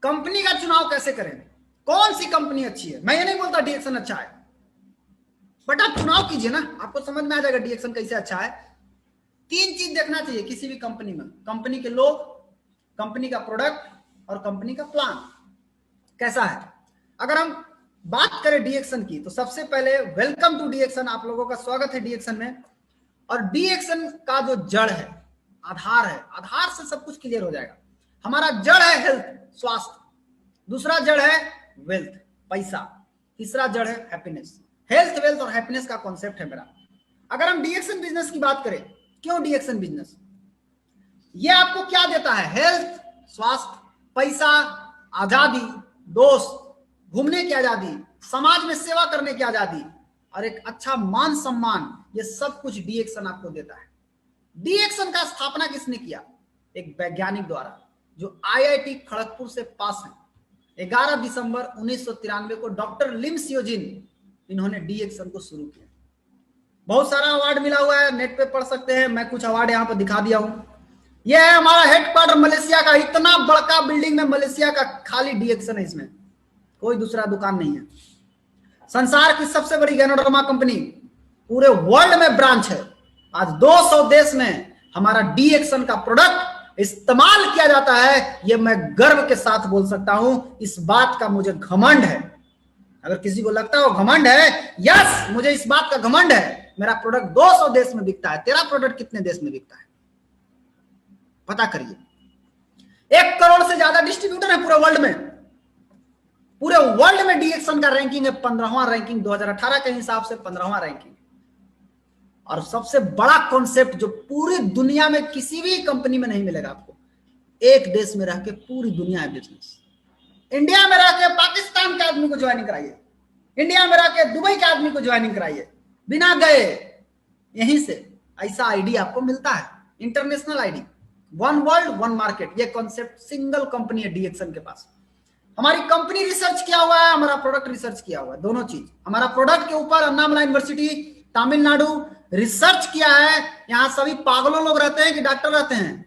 Company का चुनाव कैसे करें, कौन सी कंपनी अच्छी है। मैं ये नहीं बोलता डीएक्सन अच्छा है, बट आप चुनाव कीजिए ना, आपको समझ में आ जाएगा डीएक्सन कैसे अच्छा है। 3 चीज देखना चाहिए किसी भी कंपनी में, कंपनी के लोग, कंपनी का प्रोडक्ट और कंपनी का प्लान कैसा है। अगर हम बात करें डीएक्सन की तो सबसे पहले वेलकम टू डीएक्सन, आप लोगों का स्वागत है डीएक्सन में। और डीएक्सन का जो जड़ है, आधार है, आधार से सब कुछ क्लियर हो जाएगा। हमारा जड़ है हेल्थ, स्वास्थ्य, दूसरा जड़ है वेल्थ, पैसा, तीसरा जड़ है हैप्पीनेस। हेल्थ, वेल्थ और हैप्पीनेस का कॉन्सेप्ट है मेरा। अगर हम डीएक्सन बिजनेस की बात करें, क्यों डीएक्सन बिजनेस, ये आपको क्या देता है, हेल्थ, स्वास्थ्य, पैसा, आजादी, दोस्त, घूमने की आजादी, समाज में सेवा करने की आजादी और एक अच्छा मान सम्मान, ये सब कुछ डीएक्सन आपको देता है। डीएक्सन का स्थापना किसने किया, एक वैज्ञानिक द्वारा जो आईआईटी खड़गपुर से पास है। 11 दिसंबर 1993 को डॉक्टर लिम सियोजिन, इन्होंने डीएक्सन को शुरू किया। बहुत सारा अवार्ड मिला हुआ है, नेट पे पढ़ सकते हैं, मैं कुछ अवार्ड यहां पर दिखा दिया हूं। यह है हमारा हेडक्वार्टर मलेशिया का, इतना बड़का बिल्डिंग में मलेशिया का खाली डीएक्सन है, इसमें कोई दूसरा दुकान नहीं है। संसार की सबसे बड़ी गैनोडर्मा कंपनी, पूरे वर्ल्ड में ब्रांच है। आज 200 देश में हमारा डीएक्सन का प्रोडक्ट इस्तेमाल किया जाता है, यह मैं गर्व के साथ बोल सकता हूं, इस बात का मुझे घमंड है। अगर किसी को लगता हो घमंड है, यस, मुझे इस बात का घमंड है। मेरा प्रोडक्ट 200 देश में बिकता है। तेरा प्रोडक्ट कितने देश में बिकता है पता करिए। 1 करोड़ से ज्यादा डिस्ट्रीब्यूटर है पूरे वर्ल्ड में। पूरे वर्ल्ड में डीएक्सन का रैंकिंग है 15वां रैंकिंग, 2018 के हिसाब से 15वां रैंकिंग। और सबसे बड़ा कॉन्सेप्ट जो पूरी दुनिया में किसी भी कंपनी में नहीं मिलेगा आपको, एक देश में रह के पूरी दुनिया है बिजनेस। इंडिया में रह के पाकिस्तान के आदमी को ज्वाइनिंग कराइए, इंडिया में रह के दुबई के आदमी को ज्वाइनिंग कराइए, बिना गए यहीं से ऐसा आईडी आपको मिलता है, इंटरनेशनल आईडी, 1 वर्ल्ड 1 मार्केट। ये कॉन्सेप्ट सिंगल कंपनी है डीएक्सन के पास। हमारी कंपनी रिसर्च किया हुआ है, हमारा प्रोडक्ट रिसर्च किया हुआ है, दोनों चीज। हमारा प्रोडक्ट के ऊपर अन्नामला यूनिवर्सिटी तमिलनाडु रिसर्च किया है। यहां सभी पागलों लोग रहते हैं कि डॉक्टर रहते हैं,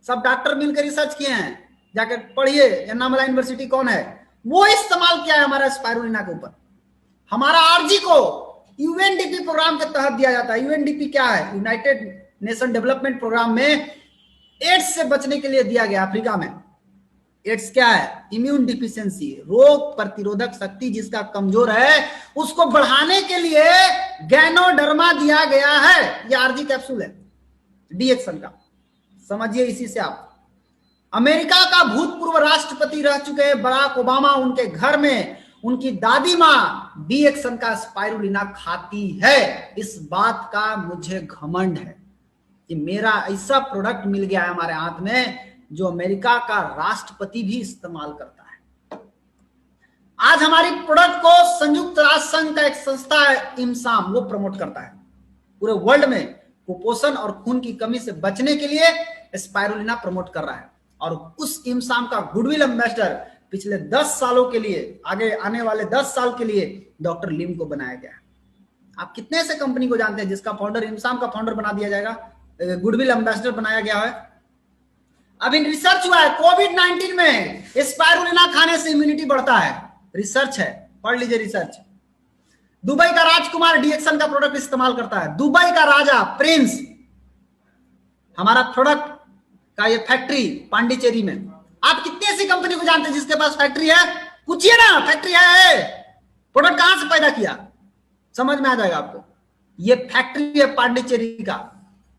सब डॉक्टर मिलकर रिसर्च किए हैं। जाकर पढ़िए अन्नामला यूनिवर्सिटी कौन है, वो इस्तेमाल किया है हमारा स्पाइरुलिना के ऊपर। हमारा आरजी को यूएनडीपी प्रोग्राम के तहत दिया जाता है। यूएनडीपी क्या है, यूनाइटेड नेशन डेवलपमेंट प्रोग्राम में एड्स से बचने के लिए दिया गया। अफ्रीका में एड्स क्या है, इम्यून डिफिशियंसी, रोग प्रतिरोधक शक्ति जिसका कमजोर है, उसको बढ़ाने के लिए गैनोडर्मा दिया गया है। ये आरजी कैप्सूल है डीएक्सन का, समझिए इसी से आप। अमेरिका का भूतपूर्व राष्ट्रपति रह चुके हैं बराक ओबामा, उनके घर में उनकी दादी मां डीएक्सन का स्पाइरुलिना खाती है। इस बात का मुझे घमंड है कि मेरा ऐसा प्रोडक्ट मिल गया है हमारे हाथ में जो अमेरिका का राष्ट्रपति भी इस्तेमाल करता है। आज हमारी प्रोडक्ट को संयुक्त राष्ट्र संघ का एक संस्था है इमसाम, वो प्रमोट करता है। पूरे वर्ल्ड में कुपोषण और खून की कमी से बचने के लिए स्पाइरुलिना प्रमोट कर रहा है। और उस इमसाम का गुडविल एम्बेसडर पिछले 10 सालों के लिए, आगे आने वाले 10 साल के लिए डॉक्टर लिम को बनाया गया है। आप कितने ऐसे कंपनी को जानते हैं जिसका फाउंडर इमसाम का फाउंडर बना दिया जाएगा, गुडविल एम्बेसडर बनाया गया है। अब इन रिसर्च हुआ है कोविड-19 में स्पाइरुलिना खाने से इम्यूनिटी बढ़ता है, रिसर्च है, पढ़ लीजिए रिसर्च। दुबई का राजकुमार डीएक्सन का प्रोडक्ट इस्तेमाल करता है, दुबई का राजा प्रिंस। हमारा प्रोडक्ट का ये फैक्ट्री पांडिचेरी में। आप कितनी ऐसी कंपनी को जानते हैं जिसके पास फैक्ट्री है, पूछिए ना, फैक्ट्री है, प्रोडक्ट कहां से पैदा किया, समझ में आ जाएगा आपको। ये फैक्ट्री है पांडिचेरी का।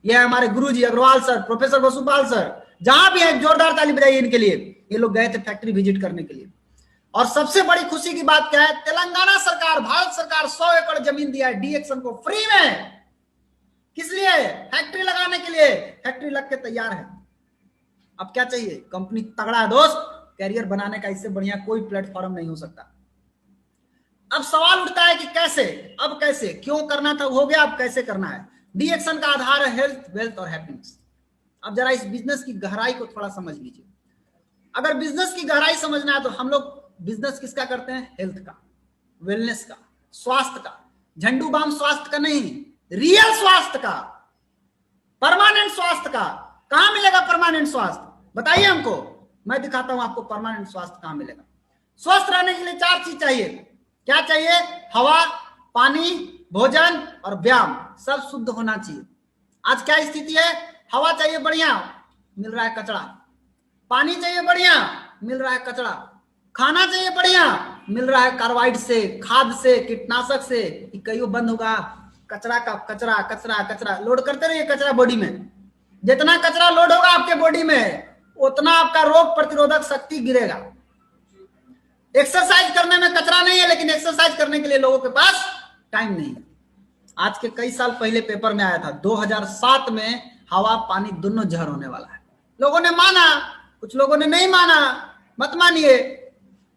ये हमारे गुरुजी Agarwal sir, professor Vasupal sir, जहां भी है जोरदार ताली बजाइए इनके लिए। ये लोग गए थे फैक्ट्री विजिट करने के लिए। और सबसे बड़ी खुशी की बात क्या है, तेलंगाना सरकार, भारत सरकार 100 एकड़ जमीन दिया है डीएक्सन को फ्री में। किस लिए, फैक्ट्री लगाने के लिए। फैक्ट्री लग के तैयार है। अब क्या चाहिए, कंपनी तगड़ा है दोस्त, कैरियर बनाने का इससे बढ़िया कोई प्लेटफॉर्म नहीं हो सकता। अब सवाल उठता है कि कैसे, अब कैसे, क्यों करना था हो गया, अब कैसे करना है। डीएक्सन का आधार है हेल्थ, वेल्थ और हैप्पीनेस। अब जरा इस बिजनेस की गहराई को थोड़ा समझ लीजिए। अगर बिजनेस की गहराई समझना है तो हम लोग बिजनेस किसका करते हैं, हेल्थ का, वेलनेस का, स्वास्थ्य का, झंडू बाम स्वास्थ्य का नहीं, रियल स्वास्थ्य का, परमानेंट स्वास्थ्य का। कहां मिलेगा परमानेंट स्वास्थ्य, बताइए हमको। मैं दिखाता हूं आपको परमानेंट स्वास्थ्य कहां मिलेगा। स्वस्थ रहने के लिए 4 चीज चाहिए। क्या चाहिए? हवा, पानी, भोजन और व्यायाम। सब शुद्ध होना चाहिए। आज क्या स्थिति है? हवा चाहिए बढ़िया, मिल रहा है कचरा। पानी चाहिए बढ़िया, मिल रहा है कचरा। खाना चाहिए बढ़िया, मिल रहा है कार्बाइड से, खाद से, कीटनाशक से। कईयों बंद होगा, कचरा का कचरा कचरा कचरा लोड करते रहिए कचरा बॉडी में। जितना कचरा लोड होगा आपके बॉडी में, उतना आपका रोग प्रतिरोधक शक्ति गिरेगा। एक्सरसाइज करने में कचरा नहीं है, लेकिन एक्सरसाइज करने के लिए लोगों के पास टाइम नहीं है। आज के कई साल पहले पेपर में आया था 2007 में हवा पानी दोनों जहर होने वाला है। लोगों ने माना, कुछ लोगों ने नहीं माना। मत मानिए।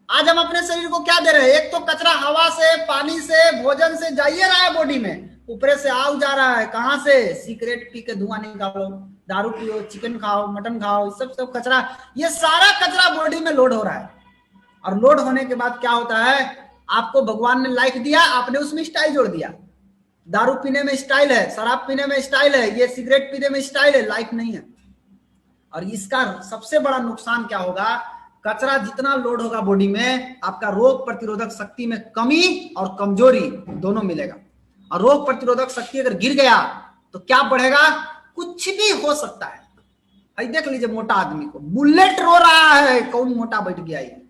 आज हम अपने शरीर को क्या दे रहे हैं? एक तो कचरा हवा से, पानी से, भोजन से जाइए रहा है बॉडी में, ऊपर से आग जा रहा है। कहां से? सिगरेट पी के धुआं निकालो, दारू पियो, चिकन खाओ, मटन खाओ, सब कचरा। ये सारा कचरा बॉडी में लोड हो रहा है। और लोड होने के बाद क्या होता है? आपको भगवान ने लाइफ दिया, आपने उसमें स्टाइल जोड़ दिया। दारू पीने में स्टाइल है, शराब पीने में स्टाइल है, ये सिगरेट पीने में स्टाइल है, लाइफ नहीं है। और इसका सबसे बड़ा नुकसान क्या होगा? कचरा जितना लोड होगा बॉडी में, आपका रोग प्रतिरोधक शक्ति में कमी और कमजोरी दोनों मिलेगा। और रोग प्रतिरोधक शक्ति अगर गिर गया तो क्या बढ़ेगा? कुछ भी हो सकता है। अभी देख लीजिए मोटा आदमी को, बुलेट रो रहा है। कौन मोटा बैठ गया? ये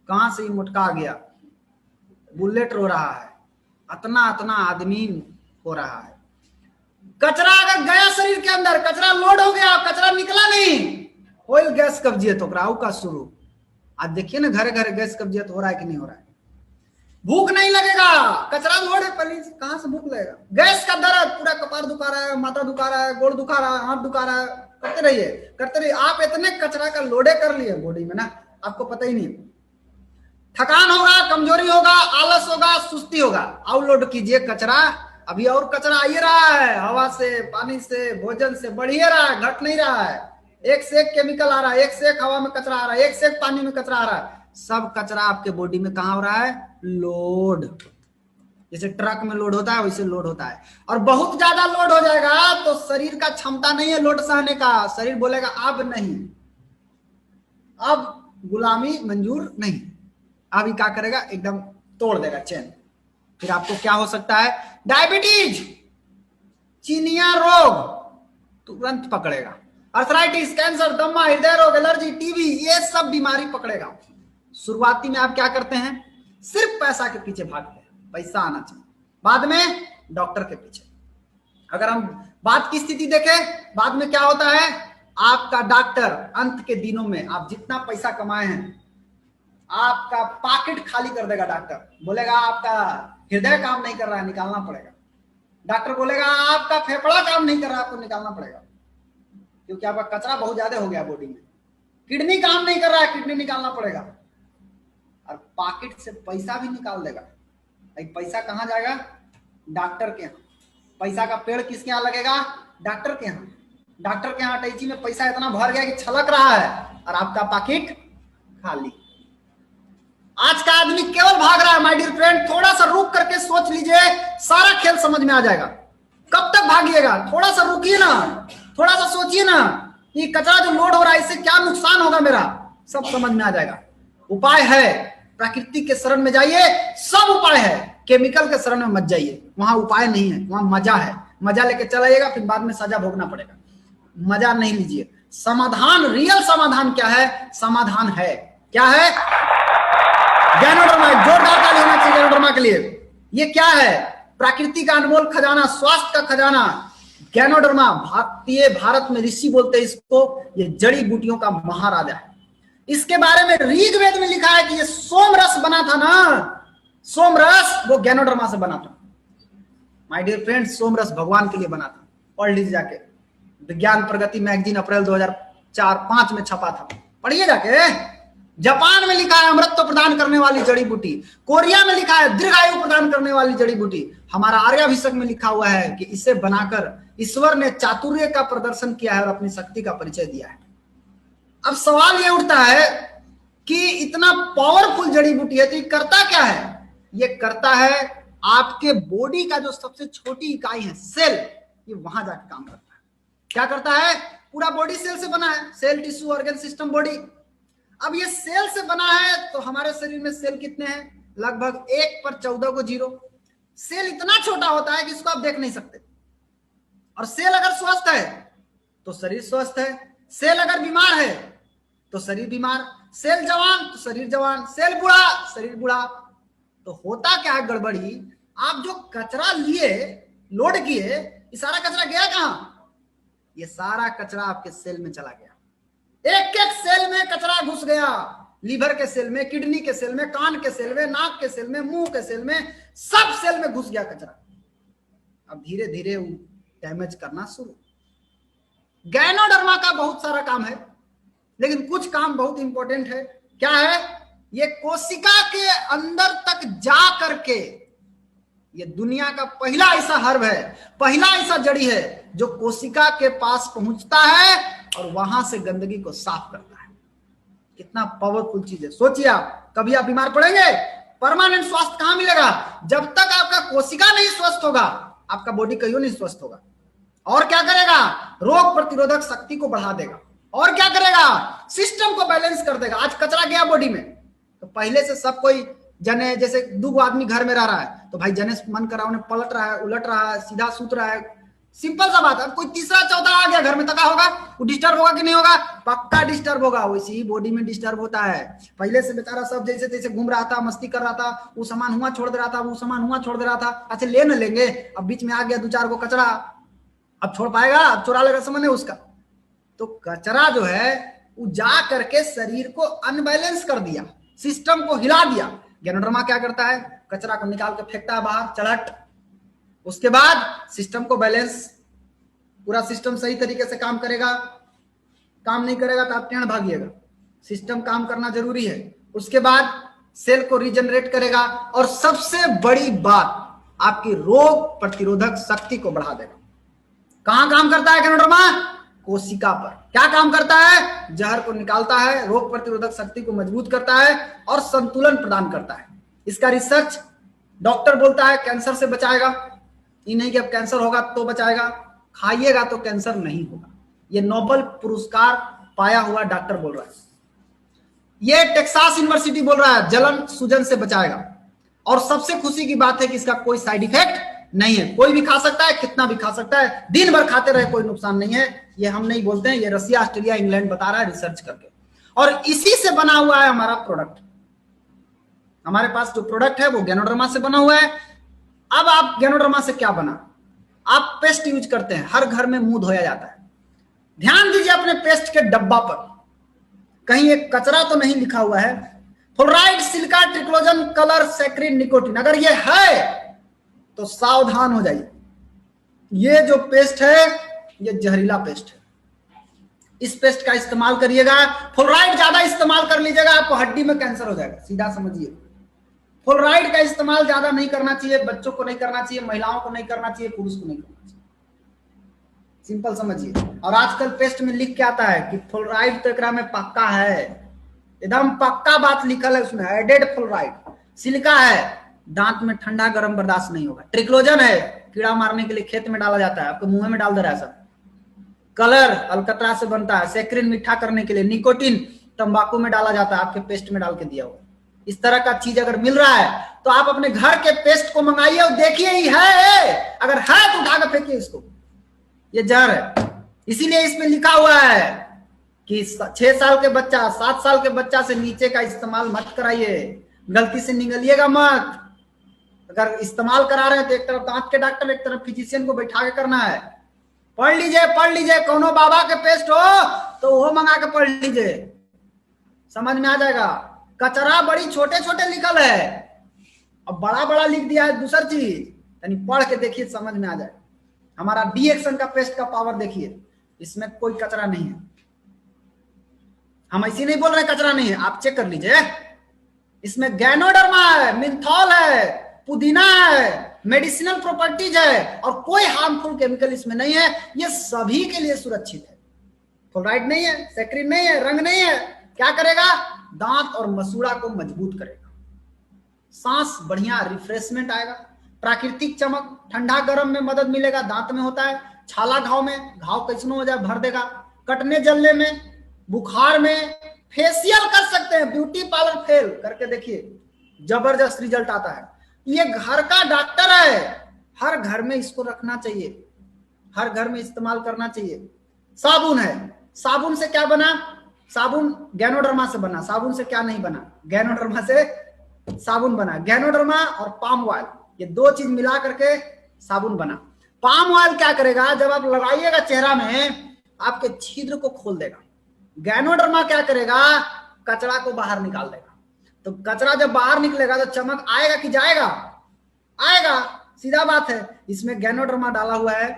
कहां से मोटका आ गया? बुलेट रो रहा है। अतना अतना आदमी हो रहा है। कचरा अगर गया शरीर के अंदर, कचरा लोड हो गया, कचरा निकला नहीं, ऑयल गैस कब्जियत हो का शुरू। आज देखिए ना, घरे घरे गैस कब्जियत हो रहा है कि नहीं हो रहा है? भूख नहीं लगेगा, कचरा लोड है पहले से, कहां से भूख लगेगा? गैस का दर्द, पूरा कपार दुखा रहा है, माथा दुखा रहा है, गोड़ दुखा रहा है, हाथ दुखा रहा है। करते रहिए करते रहिए। आप इतने कचरा का लोडे कर लिए बॉडी में ना, आपको पता ही नहीं। थकान होगा, कमजोरी होगा, आलस होगा, सुस्ती होगा। आउटलोड कीजिए कचरा। अभी और कचरा आ ही रहा है, हवा से, पानी से, भोजन से बढ़ ही रहा है, घट नहीं रहा है। एक से एक केमिकल आ रहा है, एक से एक हवा में कचरा आ रहा है, एक से एक पानी में कचरा आ रहा है। सब कचरा आपके बॉडी में कहां हो रहा है? लोड। जैसे ट्रक में लोड होता है वैसे लोड होता है। और बहुत ज्यादा लोड हो जाएगा तो शरीर का क्षमता नहीं है लोड सहने का। शरीर बोलेगा अब नहीं, अब गुलामी मंजूर नहीं। अभी क्या करेगा? एकदम तोड़ देगा चैन। फिर आपको क्या हो सकता है? डायबिटीज, चीनिया रोग तुरंत पकड़ेगा। अर्थराइटिस, कैंसर, दमा, हृदय रोग, एलर्जी, टीबी, ये सब बीमारी पकड़ेगा। शुरुआती में आप क्या करते हैं? सिर्फ पैसा के पीछे भागते हैं, पैसा आना चाहिए। बाद में डॉक्टर के पीछे। अगर हम बात की स्थिति देखें, बाद में क्या होता है? आपका डॉक्टर अंत के दिनों में आप जितना पैसा कमाए हैं, आपका पॉकेट खाली कर देगा। डॉक्टर बोलेगा आपका हृदय काम नहीं कर रहा है, निकालना पड़ेगा। डॉक्टर बोलेगा आपका फेफड़ा काम नहीं कर रहा है, आपको निकालना पड़ेगा, क्योंकि आपका कचरा बहुत ज्यादा हो गया बॉडी में। किडनी काम नहीं कर रहा है, किडनी निकालना पड़ेगा। और पॉकेट से पैसा भी निकाल देगा। पैसा कहां जाएगा? डॉक्टर के यहाँ। पैसा का पेड़ किसके यहाँ लगेगा? डॉक्टर के यहाँ। डॉक्टर के यहाँ अटैची में पैसा इतना भर गया कि छलक रहा है, और आपका पॉकेट खाली। आज का आदमी केवल भाग रहा है। माय डियर फ्रेंड, थोड़ा सा रुक करके सोच लीजिए, सारा खेल समझ में आ जाएगा। कब तक भागिएगा? थोड़ा सा रुकिए ना, थोड़ा सा सोचिए ना, कि कचरा जो लोड हो रहा है इससे क्या नुकसान होगा मेरा, सब समझ में आ जाएगा। उपाय है, प्रकृति के शरण में जाइए, सब उपाय है। केमिकल के शरण में मत जाइए, वहां उपाय नहीं है, वहां मजा है। मजा लेके चलाइएगा, फिर बाद में सजा भोगना पड़ेगा। मजा नहीं लीजिए। समाधान, रियल समाधान क्या है? समाधान है, क्या है? ज्ञानोडर्मा। जोरदार ताली होना चाहिए ज्ञानोडर्मा के लिए। ये क्या है? प्रकृति का अनमोल खजाना, स्वास्थ्य का खजाना, ज्ञानोडर्मा। भारत में ऋषि बोलते हैं इसको, ये जड़ी बूटियों का महाराजा है। इसके बारे में ऋग्वेद में लिखा है कि ये सोमरस बना था ना, सोमरस वो ज्ञानोडर्मा से बना था। माय डियर फ्रेंड्स, सोमरस भगवान के लिए बना था। पढ़ लीजिए जाके, विज्ञान प्रगति मैगजीन अप्रैल 2004-05 में छपा था, पढ़िए जाके। जापान में लिखा है अमृत प्रदान करने वाली जड़ी बूटी। कोरिया में लिखा है दीर्घायु प्रदान करने वाली जड़ी बूटी। हमारा आर्याभिषेक में लिखा हुआ है कि इसे बनाकर ईश्वर ने चातुर्य का प्रदर्शन किया है और अपनी शक्ति का परिचय दिया है। अब सवाल यह उठता है कि इतना पावरफुल जड़ी बूटी है तो ये करता क्या है? ये करता है आपके बॉडी का जो सबसे छोटी इकाई है सेल, ये वहां जाकर काम करता है। क्या करता है? पूरा बॉडी सेल से बना है, cell, tissue, organ system, body. अब ये सेल से बना है, तो हमारे शरीर में सेल कितने हैं? लगभग 1 पर 14 को 0। सेल इतना छोटा होता है कि इसको आप देख नहीं सकते। और सेल अगर स्वस्थ है तो शरीर स्वस्थ है, सेल अगर बीमार है तो शरीर बीमार, सेल जवान तो शरीर जवान, सेल बूढ़ा शरीर बूढ़ा। तो होता क्या है गड़बड़ी, आप जो कचरा लिए, लोड किए, ये सारा कचरा गया कहां? ये सारा कचरा आपके सेल में चला गया। एक एक सेल में कचरा घुस गया, लीवर के सेल में, किडनी के सेल में, कान के सेल में, नाक के सेल में, मुंह के सेल में, सब सेल में घुस गया कचरा। अब धीरे धीरे वो डैमेज करना शुरू। गैनोडर्मा का बहुत सारा काम है, लेकिन कुछ काम बहुत इंपॉर्टेंट है। क्या है? ये कोशिका के अंदर तक जा करके, ये दुनिया का पहला ऐसा हर्ब है, पहला ऐसा जड़ी है जो कोशिका के पास पहुंचता है और वहां से गंदगी को साफ करता है। कितना पावरफुल चीज है, सोचिए आप। कभी आप बीमार पड़ेंगे, परमानेंट स्वास्थ्य कहां मिलेगा? जब तक आपका कोशिका नहीं स्वस्थ होगा, आपका बॉडी कहीं नहीं स्वस्थ होगा। और क्या करेगा? रोग प्रतिरोधक शक्ति को बढ़ा देगा। और क्या करेगा? सिस्टम को बैलेंस कर देगा। आज कचरा गया बॉडी में, तो पहले से सब कोई जने, जैसे 2 आदमी घर में रह रहा है, तो भाई जने मन करा उन्हें पलट रहा है, उलट रहा है, सीधा सूत रहा है, सिंपल सा बात है। कोई तीसरा चौथा आ गया घर में, तो क्या होगा? वो डिस्टर्ब होगा कि नहीं होगा? पक्का डिस्टर्ब होगा। वैसे ही बॉडी में डिस्टर्ब होता है। पहले से बेचारा सब जैसे तैसे घूम रहा था, मस्ती कर रहा था, वो सामान हुआ छोड़ दे रहा था, वो सामान हुआ छोड़ दे रहा था। अच्छा ले न लेंगे, अब बीच में आ गया 2-4 को कचरा, अब छोड़ पाएगा? अब चुरा लेगा, समझ नहीं उसका। तो कचरा जो है वो जा करके शरीर को अनबैलेंस कर दिया, सिस्टम को हिला दिया। गैनोडर्मा क्या करता है? कचरा को निकाल के फेंकता है बाहर, चलट। उसके बाद सिस्टम को बैलेंस, पूरा सिस्टम सही तरीके से काम करेगा। काम नहीं करेगा तो आप टेढ़ भागिएगा। सिस्टम काम करना जरूरी है। उसके बाद सेल को रीजनरेट करेगा, और सबसे बड़ी बात, आपकी रोग प्रतिरोधक शक्ति को बढ़ा देगा। कहां काम करता है गैनोडर्मा? कोशिका पर। क्या काम करता है? जहर को निकालता है, रोग प्रतिरोधक शक्ति को मजबूत करता है और संतुलन प्रदान करता है। इसका रिसर्च डॉक्टर बोलता है कैंसर से बचाएगा। ये नहीं कि अब कैंसर होगा तो बचाएगा, खाइएगा तो कैंसर नहीं होगा। ये नोबेल पुरस्कार पाया हुआ डॉक्टर बोल रहा है। ये टेक्सास यूनिवर्सिटी बोल रहा है जलन सूजन से बचाएगा। और सबसे खुशी की बात है कि इसका कोई साइड इफेक्ट नहीं है। कोई भी खा सकता है, कितना भी खा सकता है, दिन भर खाते रहे, कोई नुकसान नहीं है। ये हम नहीं बोलते हैं, ये रसिया, ऑस्ट्रेलिया, इंग्लैंड बता रहा है रिसर्च करके। और इसी से बना हुआ है हमारा प्रोडक्ट। हमारे पास जो प्रोडक्ट है वो गैनोडर्मा से बना हुआ है। अब आप गैनोडर्मा से क्या बना? आप पेस्ट यूज करते हैं, हर घर में मुंह धोया जाता है। ध्यान दीजिए अपने पेस्ट के डब्बा पर, कहीं एक कचरा तो नहीं लिखा हुआ है? Fluoride, silica, triclosan, colour, saccharin, nicotine. अगर ये है तो सावधान हो जाइए। ये जो पेस्ट है ये जहरीला पेस्ट है। इस पेस्ट का इस्तेमाल करिएगा। फ्लोराइड ज्यादा इस्तेमाल कर लीजिएगा, आपको हड्डी में कैंसर हो जाएगा, सीधा समझिए। फ्लोराइड का इस्तेमाल ज्यादा नहीं करना चाहिए। बच्चों को नहीं करना चाहिए, महिलाओं को नहीं करना चाहिए, पुरुष को नहीं करना चाहिए। सिंपल समझिए। और आजकल पेस्ट में लिख के आता है कि फ्लोराइड तो एकरा में पक्का है, एकदम पक्का बात लिखल है उसमें, एडेड फ्लोराइड। सिलिका है, दांत में ठंडा गर्म बर्दाश्त नहीं होगा। ट्रिक्लोजन है, कीड़ा मारने के लिए खेत में डाला जाता है, आपके मुंह में डाल दे रहा है सब। कलर अलकतरा से बनता है। सैक्रिन मीठा करने के लिए। निकोटीन तंबाकू में डाला जाता है, आपके पेस्ट में डाल के दिया हुआ। इस तरह का चीज अगर मिल रहा है तो आप अपने घर के पेस्ट को मंगाइए और देखिए ही है। अगर है तो उठा कर फेंकिए इसको, ये जहर है। इसीलिए इसमें लिखा हुआ है कि 6 साल के बच्चा, 7 साल के बच्चा से नीचे का इस्तेमाल मत कराइए, गलती से निगलिएगा मत। अगर इस्तेमाल करा रहे हैं तो एक तरफ दांत के डॉक्टर, एक तरफ फिजिशियन को बैठा के करना है। पढ़ लीजिए। कोनो बाबा के पेस्ट हो तो वो मंगा के पढ़ लीजिए, समझ में आ जाएगा। कचरा बड़ी छोटे छोटे लिखल है, अब बड़ा बड़ा लिख दिया है दूसरी चीज। यानी पढ़ के देखिए, समझ में आ जाए। हमारा डी एक्शन का पेस्ट का पावर देखिए, इसमें कोई कचरा नहीं है। हम ऐसे नहीं बोल रहे कचरा नहीं है, आप चेक कर लीजिए। इसमें गैनोडर्मा है, मिंथॉल है, पुदीना है, मेडिसिनल प्रॉपर्टीज है, और कोई हार्मफुल केमिकल इसमें नहीं है। ये सभी के लिए सुरक्षित है। फ्लोराइड नहीं है, सैक्रिन नहीं है, रंग नहीं है। क्या करेगा? दांत और मसूड़ा को मजबूत करेगा, सांस बढ़िया रिफ्रेशमेंट आएगा, प्राकृतिक चमक, ठंडा गर्म में मदद मिलेगा। दांत में होता है, छाला घाव में, घाव कैसनो हो जाए भर देगा, कटने जलने में, बुखार में, फेशियल कर सकते हैं, ब्यूटी पार्लर फेल करके देखिए, जबरदस्त रिजल्ट आता है। ये घर का डॉक्टर है, हर घर में इसको रखना चाहिए, हर घर में इस्तेमाल करना चाहिए। साबुन है, साबुन से क्या बना? साबुन गैनोडर्मा से बना। साबुन से क्या नहीं बना? गैनोडर्मा से साबुन बना। गैनोडर्मा और पाम ऑयल, ये दो चीज मिला करके साबुन बना। पाम ऑयल क्या करेगा? जब आप लगाइएगा चेहरा में, आपके छिद्र को खोल देगा। गैनोडर्मा क्या करेगा? कचरा को बाहर निकाल देगा। तो कचरा जब बाहर निकलेगा तो चमक आएगा कि जाएगा? आएगा, सीधा बात है। इसमें गैनोडर्मा डाला हुआ है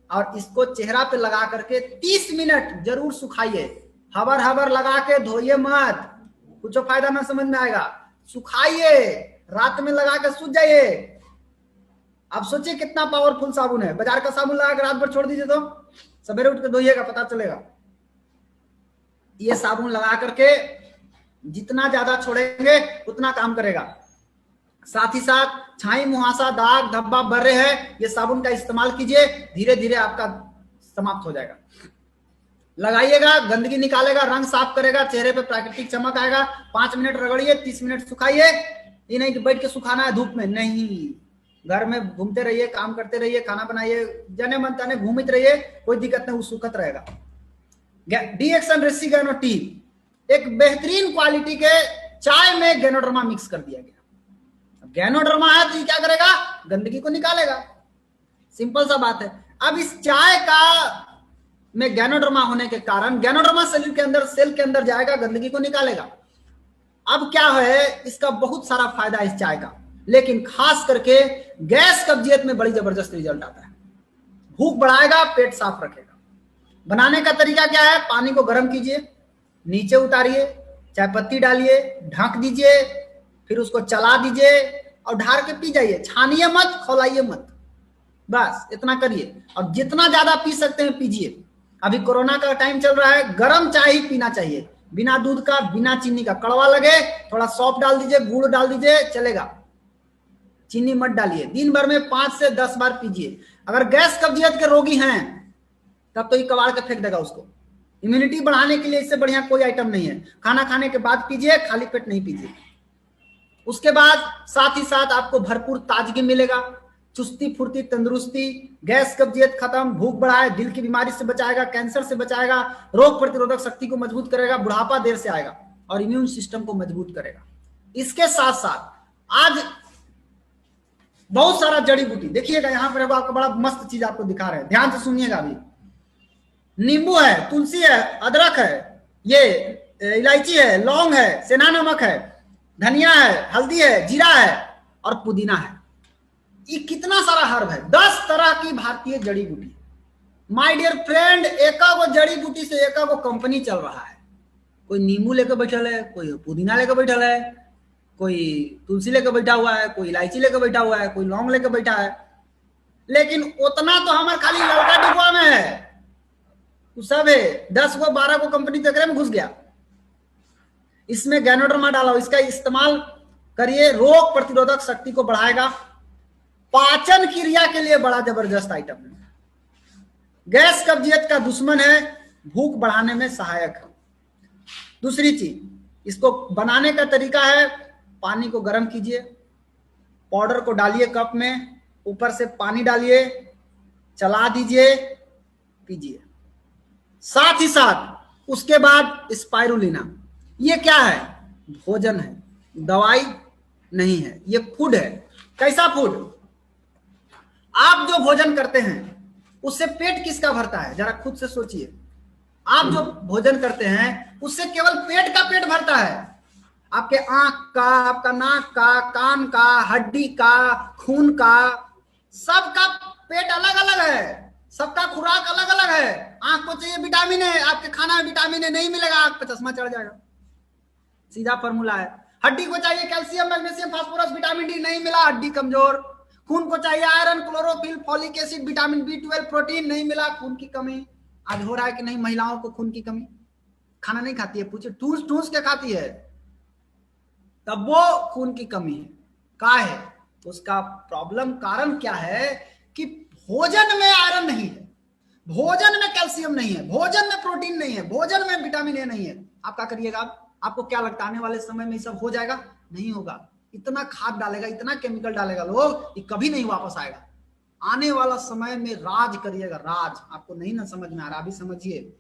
और इसको चेहरा पे लगा करके 30 मिनट जरूर सुखाइए। हबर हबर लगा के धोइए मत, कुछ फायदा ना समझ में आएगा। सुखाइए, रात में लगा के सूख जाइए। आप सोचिए कितना पावरफुल साबुन है। बाजार का साबुन लगा के रात भर छोड़ दीजिए तो सवेरे उठ के धोइएगा, पता चलेगा। ये साबुन लगा करके जितना ज्यादा छोड़ेंगे उतना काम करेगा। साथ ही साथ छाई, मुहासा, दाग धब्बा बढ़ रहे हैं, ये साबुन का इस्तेमाल कीजिए, धीरे धीरे आपका समाप्त हो जाएगा। लगाइएगा, गंदगी निकालेगा, रंग साफ करेगा, चेहरे पे प्राकृतिक चमक आएगा। 5 मिनट रगड़िए, 30 मिनट सुखाइए। ये नहीं कि बैठ के सुखाना है धूप में, नहीं। घर में घूमते रहिए, काम करते रहिए, खाना बनाइए, जने मन तने घूमित रहिए, कोई दिक्कत नहीं, वो सुखत रहेगा। डीएक्सन रेसिगेनो टी, एक बेहतरीन क्वालिटी के चाय में गैनोडर्मा मिक्स कर दिया गया। गैनोडर्मा है तो ये क्या करेगा? गंदगी को निकालेगा। सिंपल सा बात है। अब इस चाय का में गैनोडर्मा होने के कारण गैनोडर्मा सेल के अंदर जाएगा, गंदगी को निकालेगा। अब क्या है, इसका बहुत सारा फायदा है इस चाय का, लेकिन खास करके गैस कब्जियत में बड़ी जबरदस्त रिजल्ट आता है। भूख बढ़ाएगा, पेट साफ रखेगा। बनाने का तरीका क्या है? पानी को गर्म कीजिए, नीचे उतारिए, चाय पत्ती डालिए, ढक दीजिए, फिर उसको चला दीजिए और ढार के पी जाइए। छानिए मत, खौलाइए मत, बस इतना करिए। और जितना ज्यादा पी सकते हैं पीजिए। अभी कोरोना का टाइम चल रहा है, गर्म चाय ही पीना चाहिए, बिना दूध का, बिना चीनी का। कड़वा लगे थोड़ा सौंफ डाल दीजिए, गुड़ डाल दीजिए, चलेगा। चीनी मत डालिए। दिन भर में 5 से 10 बार पीजिए। अगर गैस कब्जियत के रोगी हैं तब तो ये कबाड़ के फेंक देगा उसको। इम्यूनिटी बढ़ाने के लिए इससे बढ़िया कोई आइटम नहीं है। खाना खाने के बाद पीजिए, खाली पेट नहीं पीजिए। उसके बाद साथ ही साथ आपको भरपूर ताजगी मिलेगा, चुस्ती फुर्ती तंदुरुस्ती, गैस कब्जियत खत्म, भूख बढ़ाए, दिल की बीमारी से बचाएगा, कैंसर से बचाएगा, रोग प्रतिरोधक शक्ति को मजबूत करेगा, बुढ़ापा देर से आएगा और इम्यून सिस्टम को मजबूत करेगा। इसके साथ साथ आज बहुत सारा जड़ी बूटी देखिएगा, यहां पर आपको बड़ा मस्त चीज आपको दिखा रहे हैं, ध्यान से सुनिएगा। अभी नींबू है, तुलसी है, अदरक है, ये इलायची है, लौंग है, सेना नमक है, धनिया है, हल्दी है, जीरा है और पुदीना है। ये कितना सारा हर्ब है, 10 तरह की भारतीय जड़ी बूटी। माय डियर फ्रेंड, एका को जड़ी बूटी से एका को कंपनी चल रहा है। कोई नींबू लेकर बैठल है, कोई पुदीना लेकर बैठल है, कोई तुलसी लेकर बैठा हुआ है, कोई इलायची लेकर बैठा हुआ है, कोई लौंग लेकर बैठा है। लेकिन उतना तो हमारे खाली लड़का डिब्बा में है, सब है 10 को 12 को कंपनी चक्कर में घुस गया। इसमें गैनोडर्मा डाला, इसका इस्तेमाल करिए, रोग प्रतिरोधक शक्ति को बढ़ाएगा, पाचन क्रिया के लिए बड़ा जबरदस्त आइटम है, गैस कब्जियत का दुश्मन है, भूख बढ़ाने में सहायक है। दूसरी चीज, इसको बनाने का तरीका है, पानी को गर्म कीजिए, पाउडर को डालिए कप में, ऊपर से पानी डालिए, चला दीजिए, पीजिए। साथ ही साथ उसके बाद स्पाइरुलिना, ये क्या है? भोजन है, दवाई नहीं है, ये फूड है। कैसा फूड? आप जो भोजन करते हैं उससे पेट किसका भरता है? जरा खुद से सोचिए। आप जो भोजन करते हैं उससे केवल पेट का पेट भरता है। आपके आंख का, आपका नाक का, कान का, हड्डी का, खून का, सबका पेट अलग अलग है, सबका खुराक अलग अलग है। आंख को चाहिए विटामिन ए, आपके खाना में विटामिन ए नहीं मिलेगा, आंख पे चश्मा चढ़ जाएगा, सीधा फॉर्मूला है। हड्डी को चाहिए calcium, magnesium, phosphorus, vitamin D, नहीं मिला, हड्डी कमजोर। खून को चाहिए iron, chlorophyll, folic acid, vitamin B12, protein, नहीं मिला, खून की कमी। आज हो रहा है कि नहीं महिलाओं को खून की कमी? खाना नहीं खाती है, पूछे, ठूस ठूस के खाती है, तब वो खून की कमी है। का है उसका प्रॉब्लम? कारण क्या है कि भोजन में आयरन नहीं है, भोजन में कैल्शियम नहीं है, भोजन में प्रोटीन नहीं है, भोजन में विटामिन ए नहीं है। आप क्या करिएगा? आपको क्या लगता है आने वाले समय में ये सब हो जाएगा? नहीं होगा। इतना खाद डालेगा, इतना केमिकल डालेगा लोग, ये कभी नहीं वापस आएगा। आने वाला समय में राज करिएगा, राज। आपको नहीं ना समझ में आ रहा, अभी समझिए।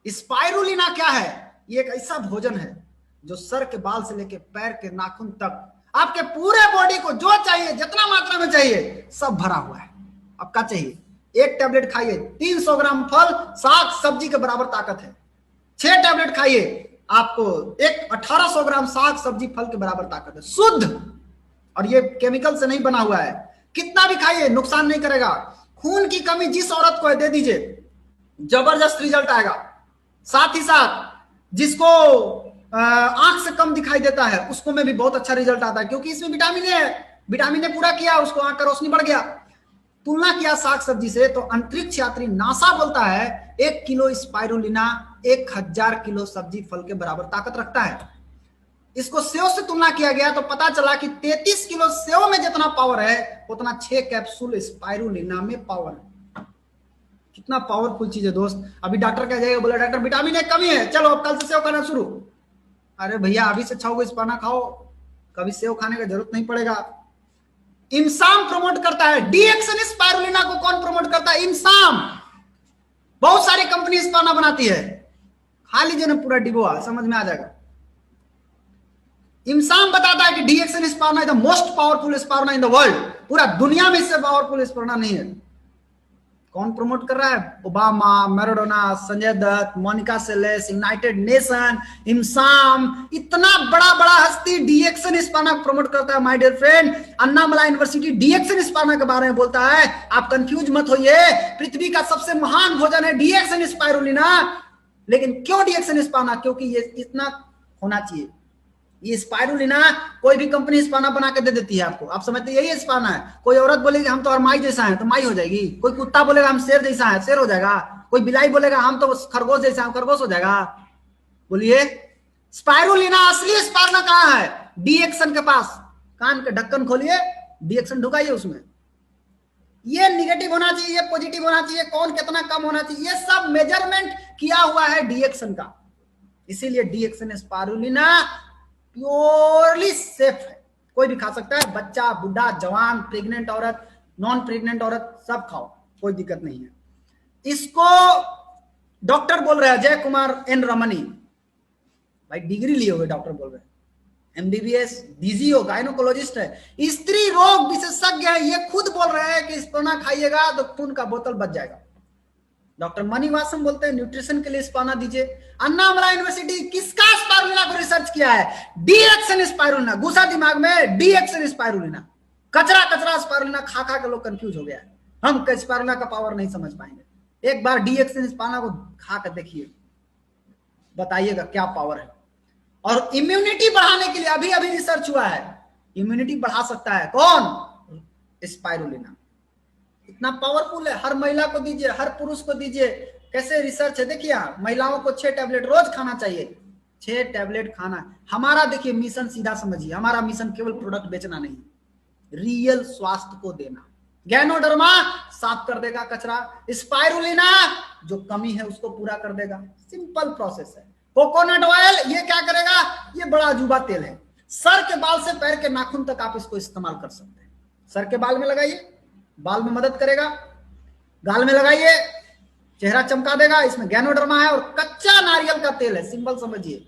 स्पाइरुलिना क्या है? ये एक ऐसा भोजन है जो सर के बाल से लेके पैर के नाखून तक आपके पूरे बॉडी को जो चाहिए, जितना मात्रा में चाहिए, सब भरा हुआ है। आपका चाहिए एक टैबलेट खाइए, 300 ग्राम फल साग सब्जी के बराबर ताकत है। 6 टैबलेट खाइए, आपको एक 1800 ग्राम साग सब्जी फल के बराबर ताकत है, शुद्ध, और ये केमिकल से नहीं बना हुआ है। कितना भी खाइए नुकसान नहीं करेगा। खून की कमी जिस औरत को है दे दीजिए, जबरदस्त रिजल्ट आएगा। साथ ही साथ जिसको आंख से कम दिखाई देता है उसको में भी बहुत अच्छा रिजल्ट आता है, क्योंकि इसमें विटामिन ए है। विटामिन ए पूरा किया, उसको आंख का रोशनी बढ़ गया। तुलना किया साग सब्जी से तो अंतरिक्ष यात्री नासा बोलता है 1 किलो स्पाइरुलिना 1000 किलो सब्जी फल के बराबर ताकत रखता है। इसको सेव से तुलना किया गया तो पता चला कि 33 किलो सेव में जितना पावर है उतना 6 कैप्सूल स्पाइरुलिना में पावर है। कितना पावरफुल चीज है दोस्त। अभी डॉक्टर क्या जाएगा, बोला डॉक्टर विटामिन ए कमी है, चलो अब कल से सेव खाना शुरू। अरे भैया अभी से अच्छा स्पाना खाओ, कभी सेव खाने का जरूरत नहीं पड़ेगा। इंसाम प्रमोट करता है डीएक्सन स्पाइरुलिना को। कौन प्रमोट करता है? इंसाम। बहुत सारी कंपनी स्पाना बनाती है, खा लीजिए ना पूरा डिब्बा, समझ में आ जाएगा। इंसाम बताता है कि डीएक्सन स्पाना इज द मोस्ट पावरफुल स्पाना इन द वर्ल्ड। पूरा दुनिया में इससे पावरफुल स्पाना नहीं है। कौन प्रमोट कर रहा है? Obama, Maradona, Sanjay Dutt, Monica Seles, United Nation, इंसाम, इतना बड़ा बड़ा हस्ती डीएक्सन स्पाना प्रमोट करता है। My dear friend, Annamalai university DXN स्पाना के बारे में बोलता है। आप कंफ्यूज मत होइए, पृथ्वी का सबसे महान भोजन है डीएक्सन स्पाइरुलिना। लेकिन क्यों डीएक्सन स्पाना? क्योंकि ये इतना होना चाहिए। ये स्पाइरुलिना कोई भी कंपनी स्पाना बना के दे देती है आपको, आप समझते यही स्पाना है। कोई औरत बोलेगी हम तो और माई जैसा है तो माई हो जाएगी। कोई कुत्ता बोलेगा हम शेर जैसा है, शेर हो जाएगा। कोई बिलाई बोलेगा हम तो खरगोश जैसा है, खरगोश हो जाएगा। बोलिए स्पाइरुलिना असली स्पाना कहाँ है? डीएक्सन के पास। कान के ढक्कन खोलिए, डीएक्सन ढुकाइए उसमें। ये निगेटिव होना चाहिए, ये पॉजिटिव होना चाहिए, कौन कितना कम होना चाहिए, ये सब मेजरमेंट किया हुआ है डीएक्सन का। इसीलिए डीएक्सन स्पाइरुलिना प्योरली सेफ है, कोई भी खा सकता है। बच्चा, बुढ़ा, जवान, प्रेग्नेंट औरत, नॉन प्रेग्नेंट औरत, सब खाओ, कोई दिक्कत नहीं है। इसको डॉक्टर बोल रहे हैं अजय कुमार एन रमनी, भाई डिग्री लिए हुए डॉक्टर बोल रहे हैं, एमबीबीएस, डीजीओ, गायनोकोलॉजिस्ट है, स्त्री रोग विशेषज्ञ है। ये खुद बोल रहे हैं कि स्पाना खाइएगा तो खून का बोतल बच जाएगा। डॉक्टर मणिवासम बोलते हैं न्यूट्रिशन के लिए स्पाना दीजिए। अन्नामला यूनिवर्सिटी किसका स्पाइरुलिना को रिसर्च किया है? डीएक्सन स्पाइरुलिना। घुसा दिमाग में डीएक्सन स्पाइरुलिना। कचरा कचरा स्पाइरुलिना खा खा के लोग कंफ्यूज हो गया है। हम स्पाइरुलिना का पावर नहीं समझ पाएंगे। एक बार डीएक्सन स्पाना को खा कर देखिए, बताइएगा क्या पावर है। और इम्यूनिटी बढ़ाने के लिए अभी अभी रिसर्च हुआ है, इम्यूनिटी बढ़ा सकता है कौन? स्पाइरुलिना। इतना पावरफुल है। हर महिला को दीजिए, हर पुरुष को दीजिए। कैसे रिसर्च है देखिए, महिलाओं को 6 टैबलेट रोज खाना चाहिए। 6 टैबलेट खाना। हमारा देखिए मिशन सीधा समझिए, हमारा मिशन केवल प्रोडक्ट बेचना नहीं, रियल स्वास्थ्य को देना। गैनोडर्मा साफ कर देगा कचरा, स्पाइरुलिना जो कमी है उसको पूरा कर देगा। सिंपल प्रोसेस है। कोकोनट ऑयल ये क्या करेगा? ये बड़ा अजूबा तेल है। सर के बाल से पैर के नाखून तक आप इसको इस्तेमाल कर सकते हैं। सर के बाल में लगाइए, बाल में मदद करेगा। गाल में लगाइए, चेहरा चमका देगा। इसमें गैनोडर्मा है और कच्चा नारियल का तेल है। सिंपल समझिए,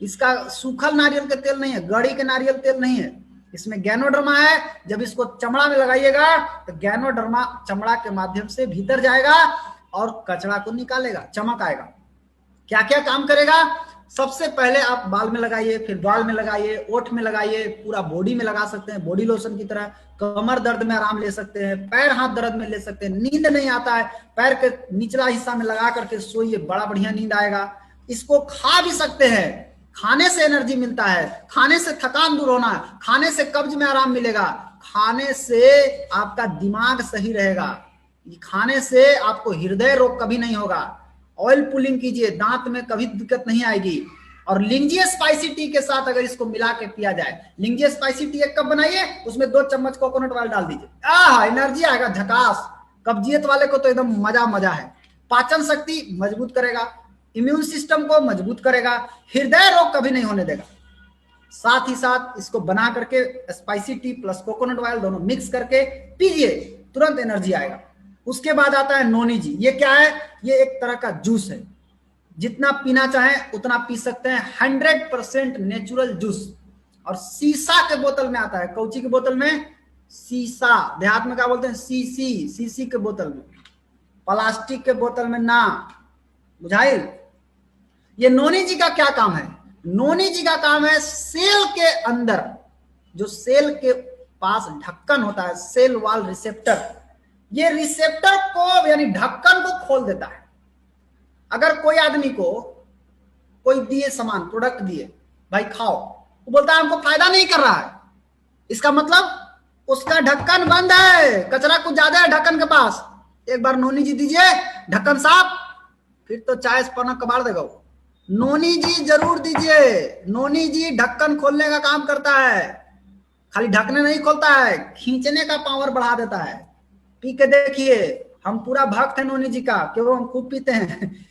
इसका सूखल नारियल का तेल नहीं है, गड़ी के नारियल तेल नहीं है, इसमें गैनोडर्मा है। जब इसको चमड़ा में लगाइएगा तो गैनोडर्मा चमड़ा के माध्यम से भीतर जाएगा और कचरा को निकालेगा, चमक आएगा। क्या क्या काम करेगा? सबसे पहले आप बाल में लगाइए, फिर बाल में लगाइए, ओठ में लगाइए, पूरा बॉडी में लगा सकते हैं, बॉडी लोशन की तरह। कमर दर्द में आराम ले सकते हैं, पैर हाथ दर्द में ले सकते हैं। नींद नहीं आता है, पैर के निचला हिस्सा में लगा करके सोइए, बड़ा बढ़िया नींद आएगा। इसको खा भी सकते हैं, खाने से एनर्जी मिलता है, खाने से थकान दूर होना, खाने से कब्ज में आराम मिलेगा, खाने से आपका दिमाग सही रहेगा, खाने से आपको हृदय रोग कभी नहीं होगा। ऑयल पुलिंग कीजिए, दांत में कभी दिक्कत नहीं आएगी। और लिंजिया स्पाइसी टी के साथ अगर इसको मिला के पिया जाए, लिंजिया स्पाइसी टी 1 कप बनाइए, उसमें 2 चम्मच कोकोनट ऑयल डाल दीजिए, एनर्जी आएगा झकास। कब्जियत वाले को तो एकदम मजा मजा है। पाचन शक्ति मजबूत करेगा, इम्यून सिस्टम को मजबूत करेगा, हृदय रोग कभी नहीं होने देगा। साथ ही साथ इसको बना करके spicy T plus coconut oil दोनों मिक्स करके पीजिए, तुरंत एनर्जी आएगा। उसके बाद आता है नोनी जी। ये क्या है? ये एक तरह का जूस है, जितना पीना चाहें उतना पी सकते हैं। 100% नेचुरल जूस, और शीशा के बोतल में आता है। कौची के बोतल में? शीशा। देहात में क्या बोलते हैं? सीसी। सीसी के बोतल में, प्लास्टिक के बोतल में ना। बुझाई? ये नोनी जी का क्या काम है? नोनी जी का काम है सेल के अंदर, जो सेल के पास ढक्कन होता है, सेल वॉल रिसेप्टर, ये रिसेप्टर को यानी ढक्कन को खोल देता है। अगर कोई आदमी को कोई दिए सामान, प्रोडक्ट दिए, भाई खाओ, वो बोलता है हमको फायदा नहीं कर रहा है, इसका मतलब उसका ढक्कन बंद है, कचरा कुछ ज्यादा है ढक्कन के पास। एक बार नोनी जी दीजिए, ढक्कन साफ, फिर तो चाय पना कबाड़ देगा वो। नोनी जी जरूर दीजिए। नोनी जी ढक्कन खोलने का काम करता है, खाली ढकने नहीं खोलता है, खींचने का पावर बढ़ा देता है। पी के देखिए, हम पूरा भक्त है नोनी जी का, क्यों? हम खूब पीते हैं,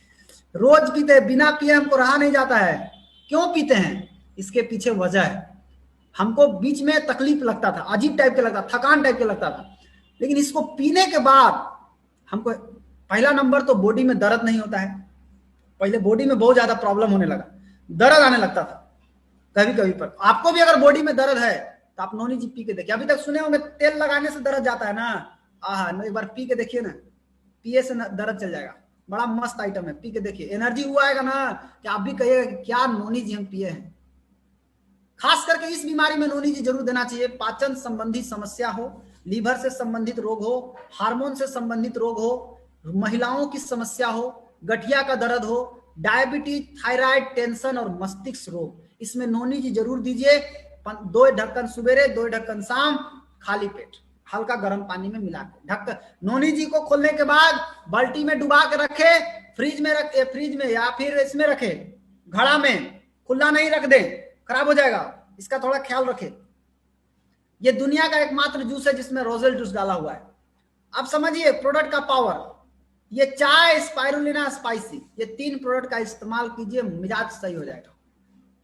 रोज पीते हैं, बिना पिए हमको रहा नहीं जाता है। क्यों पीते हैं? इसके पीछे वजह है। हमको बीच में तकलीफ लगता था, अजीब टाइप के लगता, थकान टाइप के लगता था, लेकिन इसको पीने के बाद हमको पहला नंबर तो बॉडी में दर्द नहीं होता है। पहले बॉडी में बहुत ज्यादा प्रॉब्लम होने लगा, दर्द आने लगता था कभी कभी पर। आपको भी अगर बॉडी में दर्द है तो आप नोनी जी पी के देखिए। अभी तक सुने होंगे तेल लगाने से दर्द जाता है ना, एक बार पी के देखिए ना, पिए से दर्द चल जाएगा। बड़ा मस्त आइटम है, पी के देखिए, एनर्जी हुआ आएगा ना कि आप भी कहिएगा क्या नोनी जी हम पिए हैं। खास करके इस बीमारी में नोनी जी जरूर देना चाहिए। पाचन संबंधी समस्या हो, लीवर से संबंधित रोग हो, हार्मोन से संबंधित रोग हो, महिलाओं की समस्या हो, गठिया का दर्द हो, डायबिटीज, थायराइड, टेंशन और मस्तिष्क रोग, इसमें नोनी जी जरूर दीजिए। 2 ढक्कन सुबेरे, 2 ढक्कन शाम, खाली पेट, हल्का गर्म पानी में मिला के ढक्कन। नोनी जी को खोलने के बाद बाल्टी में डुबा के रखे, फ्रिज में रखे, फ्रिज में या फिर इसमें रखे, घड़ा में, खुला नहीं रख दे, खराब हो जाएगा, इसका थोड़ा ख्याल रखें। ये दुनिया का एकमात्र जूस है जिसमें रोजेल जूस डाला हुआ है। अब समझिए प्रोडक्ट का पावर। ये चाय, स्पाइरुलिना, स्पाइसी, ये 3 प्रोडक्ट का इस्तेमाल कीजिए, मिजाज सही हो जाएगा।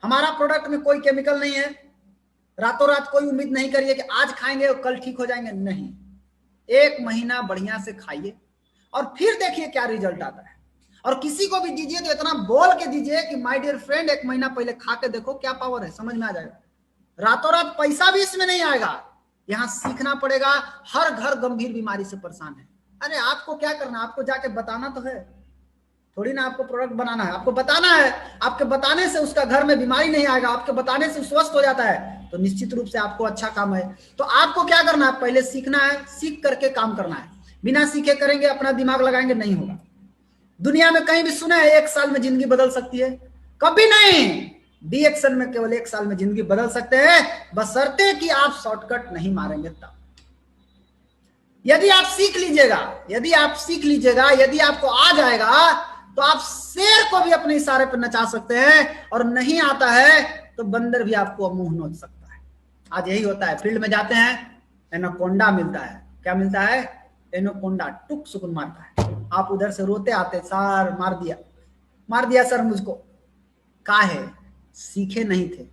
हमारा प्रोडक्ट में कोई केमिकल नहीं है। रातों रात कोई उम्मीद नहीं करिए कि आज खाएंगे और कल ठीक हो जाएंगे, नहीं। 1 महीना बढ़िया से खाइए और फिर देखिए क्या रिजल्ट आता है। और किसी को भी दीजिए तो इतना बोल के दीजिए कि माय डियर फ्रेंड 1 महीना पहले खा के देखो क्या पावर है, समझ में आ जाएगा। रातों रात पैसा भी इसमें नहीं आएगा, यहां सीखना पड़ेगा। हर घर गंभीर बीमारी से परेशान है। अरे आपको क्या करना, आपको जाके बताना तो है, थोड़ी ना आपको प्रोडक्ट बनाना है, आपको बताना है। आपके बताने से उसका घर में बीमारी नहीं आएगा, आपके बताने से स्वस्थ हो जाता है, तो निश्चित रूप से आपको अच्छा काम है। तो आपको क्या करना है, पहले सीखना है, सीख करके काम करना है। बिना सीखे करेंगे, अपना दिमाग लगाएंगे, नहीं होगा। दुनिया में कहीं भी सुना है 1 साल में जिंदगी बदल सकती है? कभी नहीं। डीएक्शन में केवल 1 साल में जिंदगी बदल सकते हैं, बशर्ते कि आप शॉर्टकट नहीं मारेंगे तब। यदि आप सीख लीजिएगा, यदि आप सीख लीजिएगा, यदि आपको आ जाएगा, तो आप शेर को भी अपने इशारे पर नचा सकते हैं, और नहीं आता है तो बंदर भी आपको मुंह नोच सकता है। आज यही होता है, फील्ड में जाते हैं, एनाकोंडा मिलता है। क्या मिलता है? एनाकोंडा, टुक सुकुन मारता है। आप उधर से रोते आते, सर मार दिया सर मुझको। काहे? सीखे नहीं थे।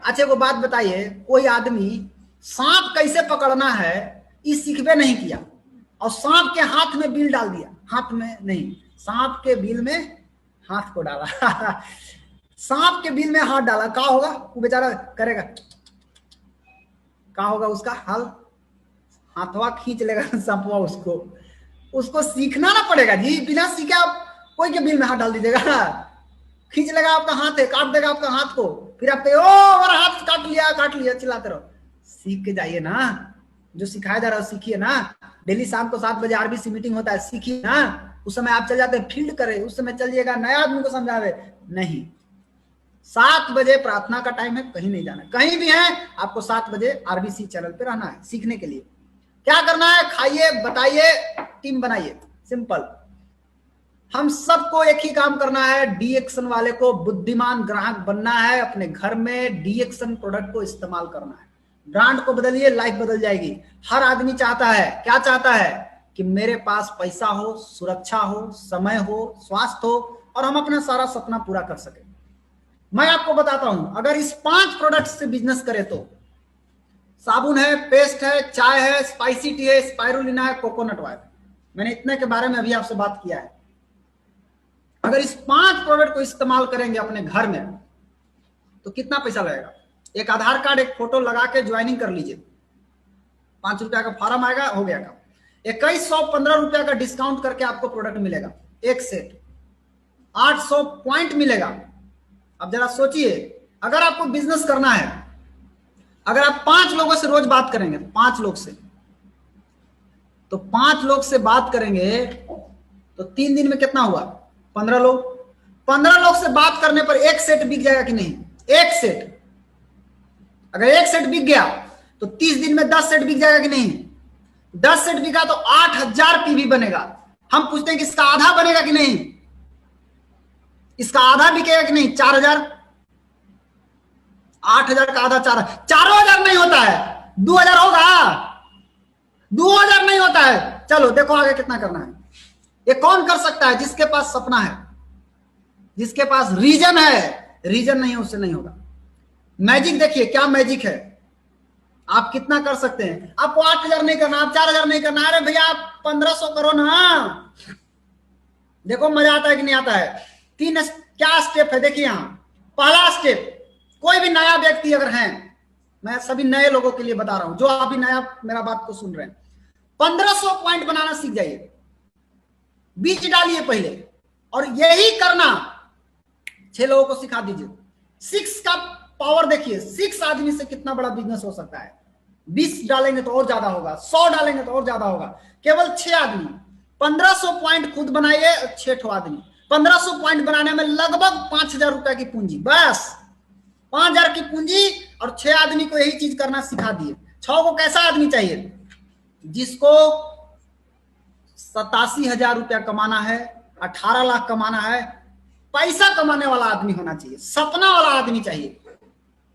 अच्छा को बात बताइए, कोई आदमी सांप कैसे पकड़ना है ये सीखबे नहीं किया, और सांप के हाथ में बिल डाल दिया, हाथ में नहीं, सांप के बिल में हाथ को डाला सांप के बिल में हाथ डाला, क्या होगा? वो बेचारा करेगा, क्या होगा उसका हाल? हाथवा खींच लेगा सांपवा उसको सीखना ना पड़ेगा जी। बिना सीखे आप कोई के बिल में हाथ डाल दीजिएगा, खींच लेगा आपका हाथ है, काट देगा आपका हाथ को, फिर आप हमारा हाथ काट लिया चिल्लाते रहो। सीख के जाइए ना, जो सिखाया जा रहा है सीखिए ना। डेली शाम को 7 बजे आरबीसी मीटिंग होता है, सीखिए ना। उस समय आप चल जाते हैं फील्ड करे, उस समय चलिएगा, नया आदमी को समझावे नहीं। 7 बजे प्रार्थना का टाइम है, कहीं नहीं जाना, कहीं भी है आपको 7 बजे आरबीसी चैनल पे रहना है सीखने के लिए। क्या करना है? खाइए, बताइए, टीम बनाइए, सिंपल। हम सबको एक ही काम करना है, डीएक्शन वाले को बुद्धिमान ग्राहक बनना है, अपने घर में डीएक्शन प्रोडक्ट को इस्तेमाल करना है। ब्रांड को बदलिए, लाइफ बदल जाएगी। हर आदमी चाहता है, क्या चाहता है? कि मेरे पास पैसा हो, सुरक्षा हो, समय हो, स्वास्थ्य हो, और हम अपना सारा सपना पूरा कर सके। मैं आपको बताता हूं, अगर इस 5 प्रोडक्ट से बिजनेस करें तो साबुन है, पेस्ट है, चाय है, स्पाइसी टी है, स्पाइरुलिना है, कोकोनट ऑयल, मैंने इतने के बारे में अभी आपसे बात किया है। अगर इस 5 प्रोडक्ट को इस्तेमाल करेंगे अपने घर में तो कितना पैसा लगेगा? एक आधार कार्ड, एक फोटो लगा के ज्वाइनिंग कर लीजिए, 5 रुपया का फॉर्म आएगा, हो गया काम। 2115 रुपया का डिस्काउंट करके आपको प्रोडक्ट मिलेगा, एक सेट 800 पॉइंट मिलेगा। अब जरा सोचिए, अगर आपको बिजनेस करना है, अगर आप 5 लोगों से रोज बात करेंगे, 5 लोग से, तो 5 लोग से बात करेंगे तो 3 दिन में कितना हुआ? 15 लोग। 15 लोग से बात करने पर एक सेट बिक जाएगा कि नहीं? एक सेट, अगर एक सेट बिक गया तो 30 दिन में 10 सेट बिक जाएगा कि नहीं? 10 सेट बिका तो 8000 पीवी बनेगा। हम पूछते हैं कि इसका आधा बनेगा कि नहीं? इसका आधा बिकेगा कि नहीं? 4000। 8000 का आधा 4000 नहीं होता है, 2000 होगा? 2000 नहीं होता है। चलो देखो आगे कितना करना है। ये कौन कर सकता है? जिसके पास सपना है, जिसके पास रीजन है। रीजन नहीं है उससे नहीं होगा। मैजिक देखिए, क्या मैजिक है। आप कितना कर सकते हैं? आपको 8000 नहीं करना, आप 4000 नहीं करना, अरे भैया आप 1500 करो ना। देखो मजा आता है कि नहीं आता है। 3 क्या स्टेप है देखिए यहां। पहला स्टेप, कोई भी नया व्यक्ति अगर है, मैं सभी नए लोगों के लिए बता रहा हूं जो अभी नया मेरा बात को सुन रहे हैं, 1500 पॉइंट बनाना सीख जाइए, बीच डालिए पहले, और यही करना 6 लोगों को सिखा दीजिए। 6 का पावर देखिए, 6 आदमी से कितना बड़ा बिजनेस हो सकता है। 20 डालेंगे तो और ज्यादा होगा, 100 डालेंगे तो और ज्यादा होगा। केवल 6 आदमी 1500 पॉइंट खुद बनाइए, 6 आदमी 1500 पॉइंट बनाने में लगभग 5000 रुपए की पूंजी, बस 5000 की पूंजी, और 6 आदमी को यही चीज करना सिखा दिए। 6 को कैसा आदमी चाहिए? जिसको 87,000 रुपया कमाना है, 18 लाख कमाना है, पैसा कमाने वाला आदमी होना चाहिए, सपना वाला आदमी चाहिए,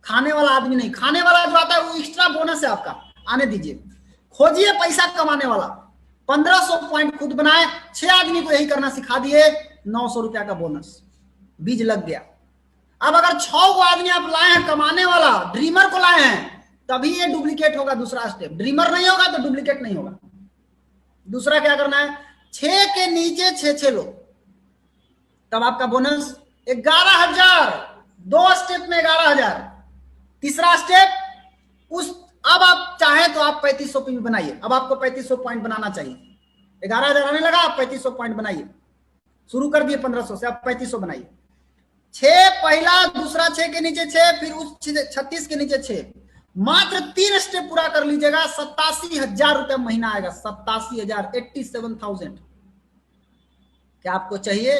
खाने वाला आदमी नहीं। खाने वाला जो आता है वो एक्स्ट्रा बोनस है आपका, आने दीजिए। खोजिए पैसा कमाने वाला। 1500 पॉइंट खुद बनाए, 6 आदमी को यही करना सिखा दिए, 900 रुपया का बोनस, बीज लग गया। अब अगर 6 को आदमी आप लाए हैं कमाने वाला, ड्रीमर को लाए हैं, तभी ये डुप्लीकेट होगा। दूसरा स्टेप, ड्रीमर नहीं होगा तो डुप्लीकेट नहीं होगा। दूसरा क्या करना है? 6 के नीचे 6 लोग, तब आपका बोनस 11000, 2 स्टेप में 11000। तीसरा स्टेप, उस अब आप चाहें तो आप 3500 पीवी बनाइए। अब आपको 3500 पॉइंट बनाना चाहिए। 11000 आने लगा, आप 3500 पॉइंट बनाइए। शुरू कर दिए 1500 से, आप 3500 बनाइए। 6 पहला, दूसरा 6 के नीचे 6, फिर उस 36 के नीचे 6, मात्र 3 स्टेप पूरा कर लीजिएगा, 87,000 रुपया महीना आएगा। 87,000, 87,000। क्या आपको चाहिए?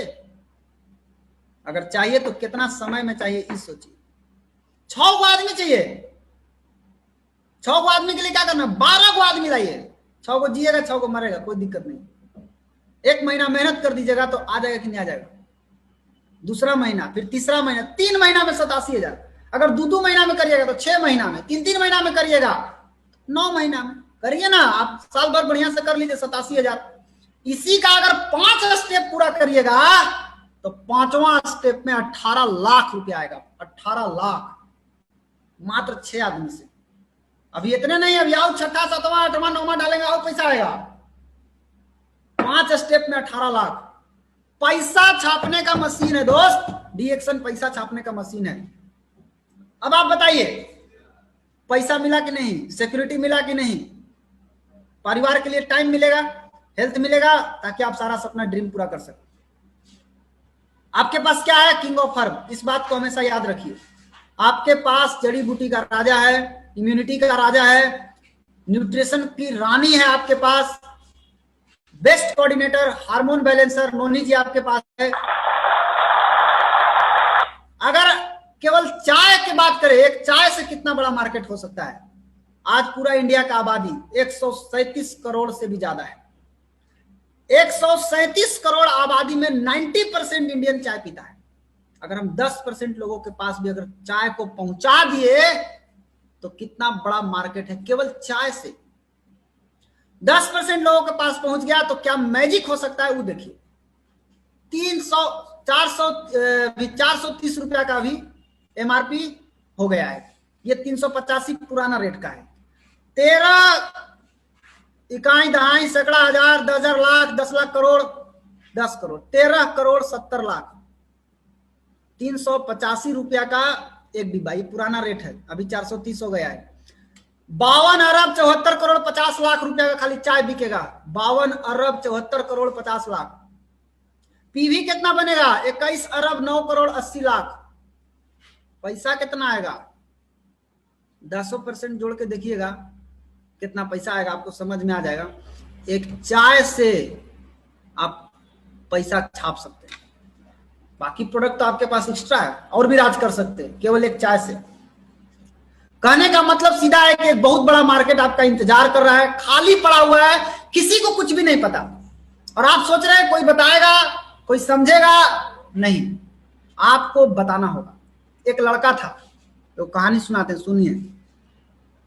अगर चाहिए तो कितना समय में चाहिए इस सोचिए। 6 को आदमी चाहिए, 6 को आदमी के लिए क्या करना? 12 को आदमी लाइए। 6 को जिएगा, 6 को मरेगा, कोई दिक्कत नहीं। 1 महीना मेहनत कर दीजिएगा तो आ जाएगा कि नहीं आ जाएगा? दूसरा महीना, फिर तीसरा महीना, 3 महीना में 87,000। अगर 2 महीना में करिएगा तो 6 महीना में, 3 महीना में करिएगा 9 महीना में करिए ना। आप साल भर बढ़िया से कर लीजिए, 87,000। इसी का अगर 5 स्टेप पूरा करिएगा तो 5वां स्टेप में 18 लाख रुपया आएगा। 18 लाख मात्र 6 आदमी से। अभी इतने नहीं, अभी आओ 6ठा 7वां 8वां 9वां डालेंगे, और पैसा आएगा। 5 स्टेप में 18 लाख। पैसा छापने का मशीन है दोस्त, डीएक्शन पैसा छापने का मशीन है। अब आप बताइए, पैसा मिला कि नहीं? सिक्योरिटी मिला कि नहीं? परिवार के लिए टाइम मिलेगा, हेल्थ मिलेगा, ताकि आप सारा सपना ड्रीम पूरा कर सकें। आपके पास क्या है? King of herb. इस बात को हमेशा याद रखिए। आपके पास जड़ी बूटी का राजा है, इम्यूनिटी का राजा है, न्यूट्रिशन की रानी है आपके पास, बेस्ट कोऑर्डिनेटर, हार्मोन बैलेंसर नोनी जी आपके पास है। अगर केवल चाय की बात करें, एक चाय से कितना बड़ा मार्केट हो सकता है? आज पूरा इंडिया का आबादी 137 करोड़ से भी ज्यादा है। 137 करोड़ आबादी में 90% इंडियन चाय पीता है। अगर हम 10% लोगों के पास भी अगर चाय को पहुंचा दिए तो कितना बड़ा मार्केट है केवल चाय से। 10% लोगों के पास पहुंच गया तो क्या मैजिक हो सकता है वो देखिए। ₹430 का भी MRP हो गया है। ये 385 पुराना रेट का है। 13 इकाई दहाई सैकड़ा हजार 10,000 लाख 10 लाख करोड़ 10 करोड़ 13 करोड़ 70 लाख ₹385 का एक डिब्बा। ये पुराना रेट है, अभी 430 हो गया है। 52 अरब 74 करोड़ 50 लाख रुपया का खाली चाय बिकेगा। 52 अरब 74 करोड़ 50 लाख। पीवी कितना बनेगा? 21 अरब 9 करोड़ 80 लाख। पैसा कितना आएगा? 10% जोड़ के देखिएगा कितना पैसा आएगा, आपको समझ में आ जाएगा। एक चाय से आप पैसा छाप सकते हैं। बाकी प्रोडक्ट तो आपके पास एक्स्ट्रा है और भी राज कर सकते हैं, केवल एक चाय से। कहने का मतलब सीधा है कि एक बहुत बड़ा मार्केट आपका इंतजार कर रहा है, खाली पड़ा हुआ है, किसी को कुछ भी नहीं पता। और आप सोच रहे हैं कोई बताएगा, कोई समझेगा, नहीं, आपको बताना होगा। एक लड़का था, तो कहानी सुनाते हैं, सुनिए।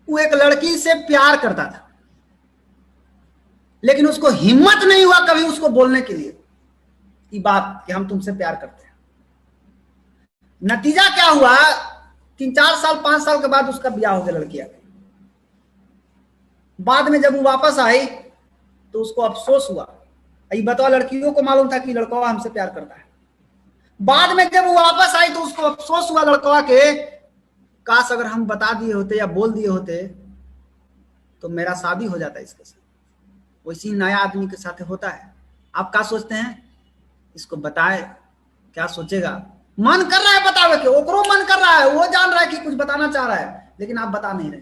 वो एक लड़की से प्यार करता था, लेकिन उसको हिम्मत नहीं हुआ कभी उसको बोलने के लिए ये बात कि हम तुमसे प्यार करते हैं। नतीजा क्या हुआ? 3-4 साल 5 साल के बाद उसका ब्याह हो गया लड़की आके। बाद में जब वो वापस आई तो उसको अफसोस हुआ। ये बताओ, लड़कियों को मालूम था कि लड़का हमसे प्यार करता है। बाद में जब वो वापस आई तो उसको अफसोस हुआ लड़का के, काश अगर हम बता दिए होते या बोल दिए होते तो मेरा शादी हो जाता इसके साथ। वैसी नया आदमी के साथ होता है। आप क्या सोचते हैं? इसको बताए, क्या सोचेगा? मन कर रहा है बतावे के, ओकरो मन कर रहा है, वो जान रहा है कि कुछ बताना चाह रहा है, लेकिन आप बता नहीं रहे।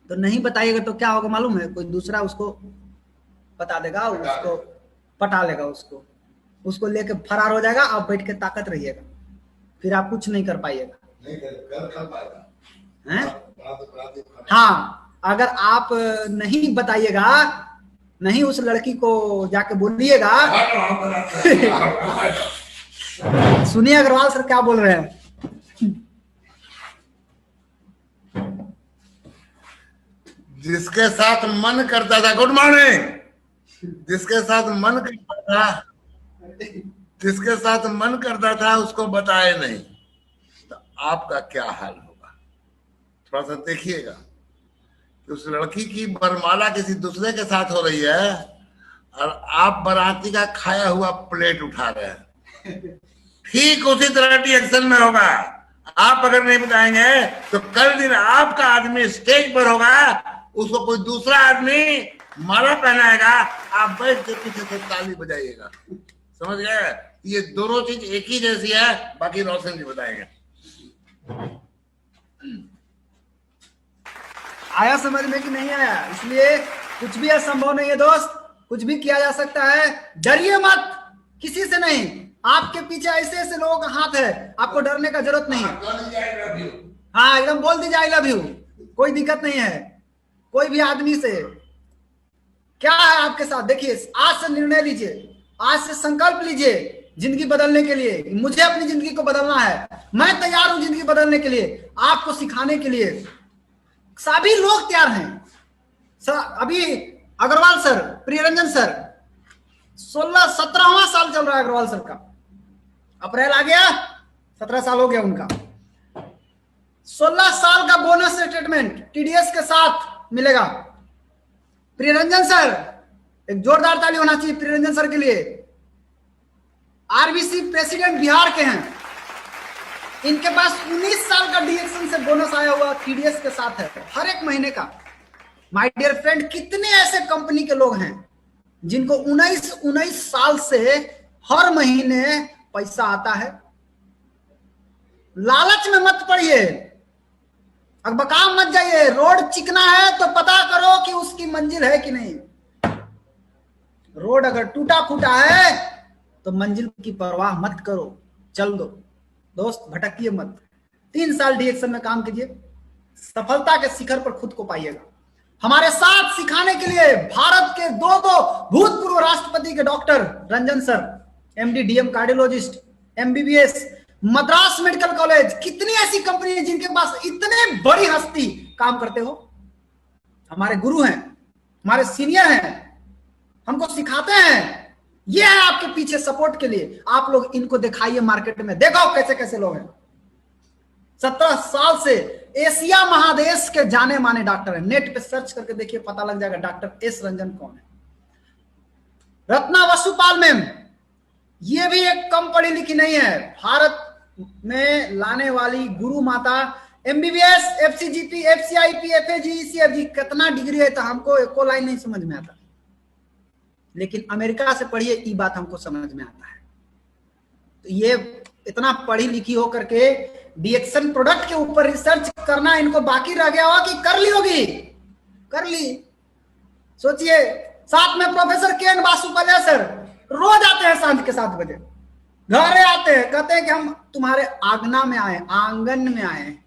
तो नहीं बताइएगा तो क्या होगा मालूम है? कोई दूसरा उसको बता देगा, उसको पटा लेगा, उसको लेके फरार हो जाएगा। आप बैठ के ताकत रहिएगा, फिर आप कुछ नहीं कर पाइएगा। हाँ, अगर आप नहीं बताइएगा, नहीं उस लड़की को जाके बोलिएगा। सुनिए अग्रवाल सर क्या बोल रहे हैं। जिसके साथ मन करता था, गुड मॉर्निंग, जिसके साथ मन करता था, जिसके साथ मन करता था उसको बताए नहीं, तो आपका क्या हाल होगा? थोड़ा सा देखिएगा कि उस लड़की की बरमाला किसी दूसरे के साथ हो रही है और आप बाराती का खाया हुआ प्लेट उठा रहे हैं। ठीक उसी तरह रिएक्शन में होगा। आप अगर नहीं बताएंगे तो कल दिन आपका आदमी स्टेज पर होगा, उसको कोई दूसरा आदमी माला पहनाएगा, आप बैठ के पीछे से ताली बजाइएगा। समझ गए? ये दोनों चीज एक ही जैसी है। बाकी रोशन जी बताएंगे। आया समझ में कि नहीं आया? इसलिए कुछ भी असंभव नहीं है दोस्त, कुछ भी किया जा सकता है। डरिए मत किसी से नहीं। आपके पीछे ऐसे ऐसे लोगों का हाथ है, आपको डरने का जरूरत नहीं है। हाँ, एकदम बोल दीजिए आई लव यू, कोई दिक्कत नहीं है कोई भी आदमी से। क्या है आपके साथ? देखिए, आज से निर्णय लीजिए, आज से संकल्प लीजिए जिंदगी बदलने के लिए। मुझे अपनी जिंदगी को बदलना है, मैं तैयार हूं जिंदगी बदलने के लिए, आपको सिखाने के लिए। सभी लोग तैयार हैं सर। अभी अग्रवाल सर, प्रियरंजन सर, 17वां साल चल रहा है अग्रवाल सर का। अप्रैल आ गया, 17 साल हो गया उनका। 16 साल का बोनस स्टेटमेंट टीडीएस के साथ मिलेगा। प्रियरंजन सर, एक जोरदार ताली होना चाहिए प्रियरंजन सर के लिए। आरबीसी प्रेसिडेंट बिहार के हैं, इनके पास 19 साल का डीएक्शन से बोनस आया हुआ टीडीएस के साथ है, हर एक महीने का। माय डियर फ्रेंड, कितने ऐसे कंपनी के लोग हैं जिनको 19 साल से हर महीने पैसा आता है? लालच में मत पड़िए, अकबकाम मत जाइए। रोड चिकना है तो पता करो कि उसकी मंजिल है कि नहीं। रोड अगर टूटा फूटा है तो मंजिल की परवाह मत करो, चल दो दोस्त, भटकिए मत। 3 साल डीएक्शन में काम कीजिए, सफलता के शिखर पर खुद को पाइएगा। हमारे साथ सिखाने के लिए भारत के दो भूतपूर्व राष्ट्रपति के doctor Ranjan sir, MD DM cardiologist, MBBS, Madras medical college. कितनी ऐसी कंपनी है जिनके पास इतने बड़ी हस्ती काम करते हो। हमारे गुरु हैं, हमारे सीनियर हैं, हमको सिखाते हैं। ये है आपके पीछे सपोर्ट के लिए। आप लोग इनको दिखाइए मार्केट में, देखो कैसे कैसे लोग हैं। 17 साल से एशिया महादेश के जाने माने डॉक्टर हैं। नेट पे सर्च करके देखिए, पता लग जाएगा डॉक्टर एस रंजन कौन है। रत्ना वसुपाल मैम, ये भी एक कम पढ़ी लिखी नहीं है, भारत में लाने वाली गुरु माता। एमबीबीएस, एफसीजीपी, एफसीआईपी, एफएजी, ईसीएफजी, कितना डिग्री है तो हमको एको लाइन नहीं समझ में आता, लेकिन अमेरिका से पढ़िए, ये बात हमको समझ में आता है। तो ये इतना पढ़ी लिखी हो करके डीएक्सन प्रोडक्ट के ऊपर रिसर्च करना इनको बाकी रह गया होगा कि कर ली होगी, कर ली। सोचिए, साथ में प्रोफेसर के एन वासुपाल सर रोज आते हैं शाम के 7 बजे, घरे आते हैं, कहते हैं कि हम तुम्हारे आंगना में आए, आंगन में आए।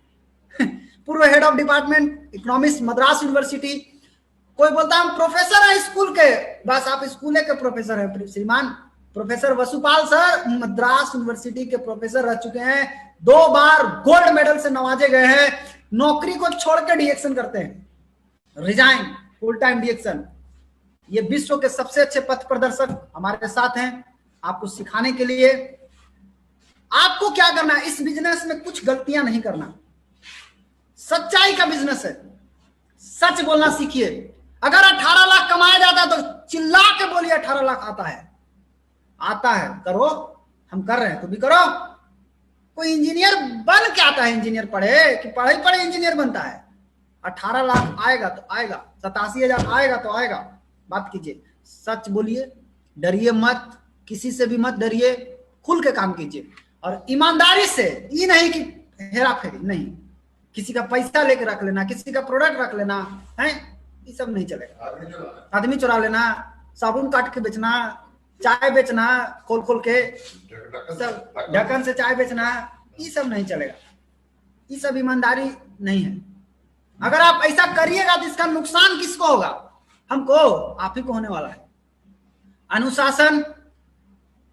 पूर्व head of department economics, Madras university. कोई बोलता है हम प्रोफेसर हैं स्कूल के, बस आप स्कूल के प्रोफेसर हैं श्रीमान। Professor Vasupal sir Madras university के प्रोफेसर रह चुके हैं, 2 बार गोल्ड मेडल से नवाजे गए हैं। नौकरी को छोड़ के डीएक्सन करते हैं, रिजाइन, फुल टाइम डीएक्सन। ये विश्व के सबसे अच्छे पथ प्रदर्शक हमारे साथ हैं, आपको सिखाने के लिए। आपको क्या करना है, इस बिजनेस में कुछ गलतियां नहीं करना। सच्चाई का बिजनेस है, सच बोलना सीखिए। अगर 18 लाख कमाया जाता है तो चिल्ला के बोलिए 18 लाख आता है, आता है, करो, हम कर रहे हैं, तो भी करो। कोई इंजीनियर बन के आता है, इंजीनियर पढ़े कि पढ़े पढ़े इंजीनियर बनता है। 18 लाख आएगा तो आएगा, 87,000 आएगा तो आएगा। बात कीजिए, सच बोलिए, डरिए मत, किसी से भी मत डरिए, खुल के काम कीजिए और ईमानदारी से। ये नहीं कि हेरा फेरी, नहीं, किसी का पैसा लेके रख लेना, किसी का प्रोडक्ट रख लेना है, ये सब नहीं चलेगा। आदमी चुरा लेना, साबुन काट के बेचना, चाय बेचना खोल खोल के, सब ढक्कन से चाय बेचना, ये सब नहीं चलेगा, ये सब ईमानदारी नहीं है। अगर आप ऐसा करिएगा तो इसका नुकसान किसको होगा? हमको, आप ही को होने वाला है। अनुशासन,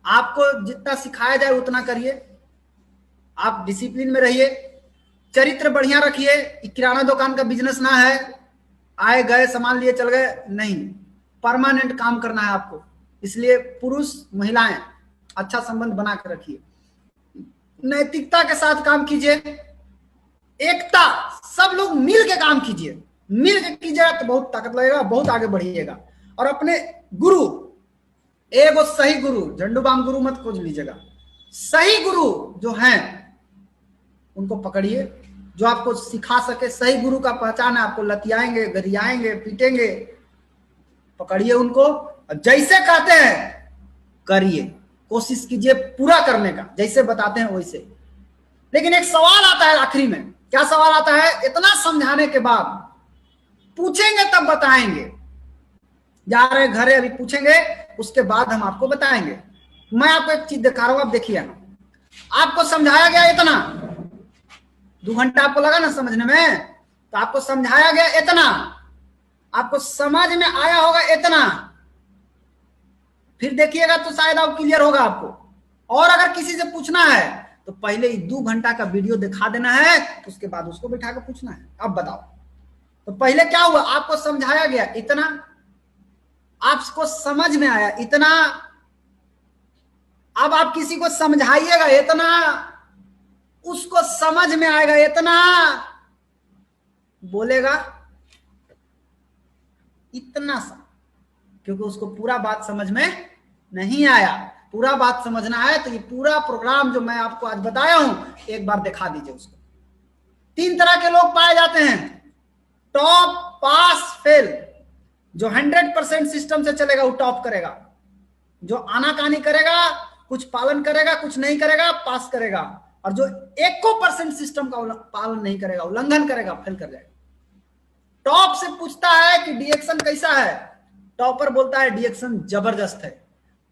आपको जितना सिखाया जाए उतना करिए, आप डिसिप्लिन में रहिए, चरित्र बढ़िया रखिए। किराना दुकान का बिजनेस ना है, आए गए सामान लिए चल गए, नहीं, परमानेंट काम करना है आपको। इसलिए पुरुष महिलाएं अच्छा संबंध बना कर रखिए, नैतिकता के साथ काम कीजिए, एकता, सब लोग मिल के काम कीजिए। मिल के कीजिएगा तो बहुत ताकत लगेगा, बहुत आगे बढ़िएगा। और अपने गुरु, एगो सही गुरु, झंडू बाम गुरु मत खोज लीजिएगा, सही गुरु जो हैं उनको पकड़िए, जो आपको सिखा सके। सही गुरु का पहचान है, आपको लतियाएंगे, गरियाएंगे, पीटेंगे, पकड़िए उनको, जैसे कहते हैं करिए, कोशिश कीजिए पूरा करने का, जैसे बताते हैं वैसे। लेकिन एक सवाल आता है आखिरी में, क्या सवाल आता है? इतना समझाने के बाद पूछेंगे तब बताएंगे, जा रहे घरे अभी पूछेंगे, उसके बाद हम आपको बताएंगे। मैं आपको एक चीज दिखा रहा हूं, आप देखिए, आपको समझाया गया इतना, 2 घंटा आपको लगा ना समझने में, तो आपको समझाया गया इतना, आपको समझ में आया होगा इतना, फिर देखिएगा तो शायद आप क्लियर होगा आपको। और अगर किसी से पूछना है तो पहले 2 घंटा का वीडियो दिखा देना है, उसके बाद उसको बिठा कर पूछना है, अब बताओ। तो पहले क्या हुआ, आपको समझाया गया इतना, आपको समझ में आया इतना, अब आप किसी को समझाइएगा इतना, उसको समझ में आएगा इतना, बोलेगा इतना सा, क्योंकि उसको पूरा बात समझ में नहीं आया। पूरा बात समझना है तो ये पूरा प्रोग्राम जो मैं आपको आज बताया हूं, एक बार दिखा दीजिए उसको। 3 तरह के लोग पाए जाते हैं, टॉप, पास, फेल। जो 100% सिस्टम से चलेगा वो टॉप करेगा, जो आनाकानी करेगा, कुछ पालन करेगा, कुछ नहीं करेगा, पास करेगा, और जो 1% सिस्टम का पालन नहीं करेगा, उल्लंघन करेगा, फेल कर जाएगा। टॉप से पूछता है कि डीएक्शन कैसा है, टॉपर बोलता है डीएक्शन जबरदस्त है।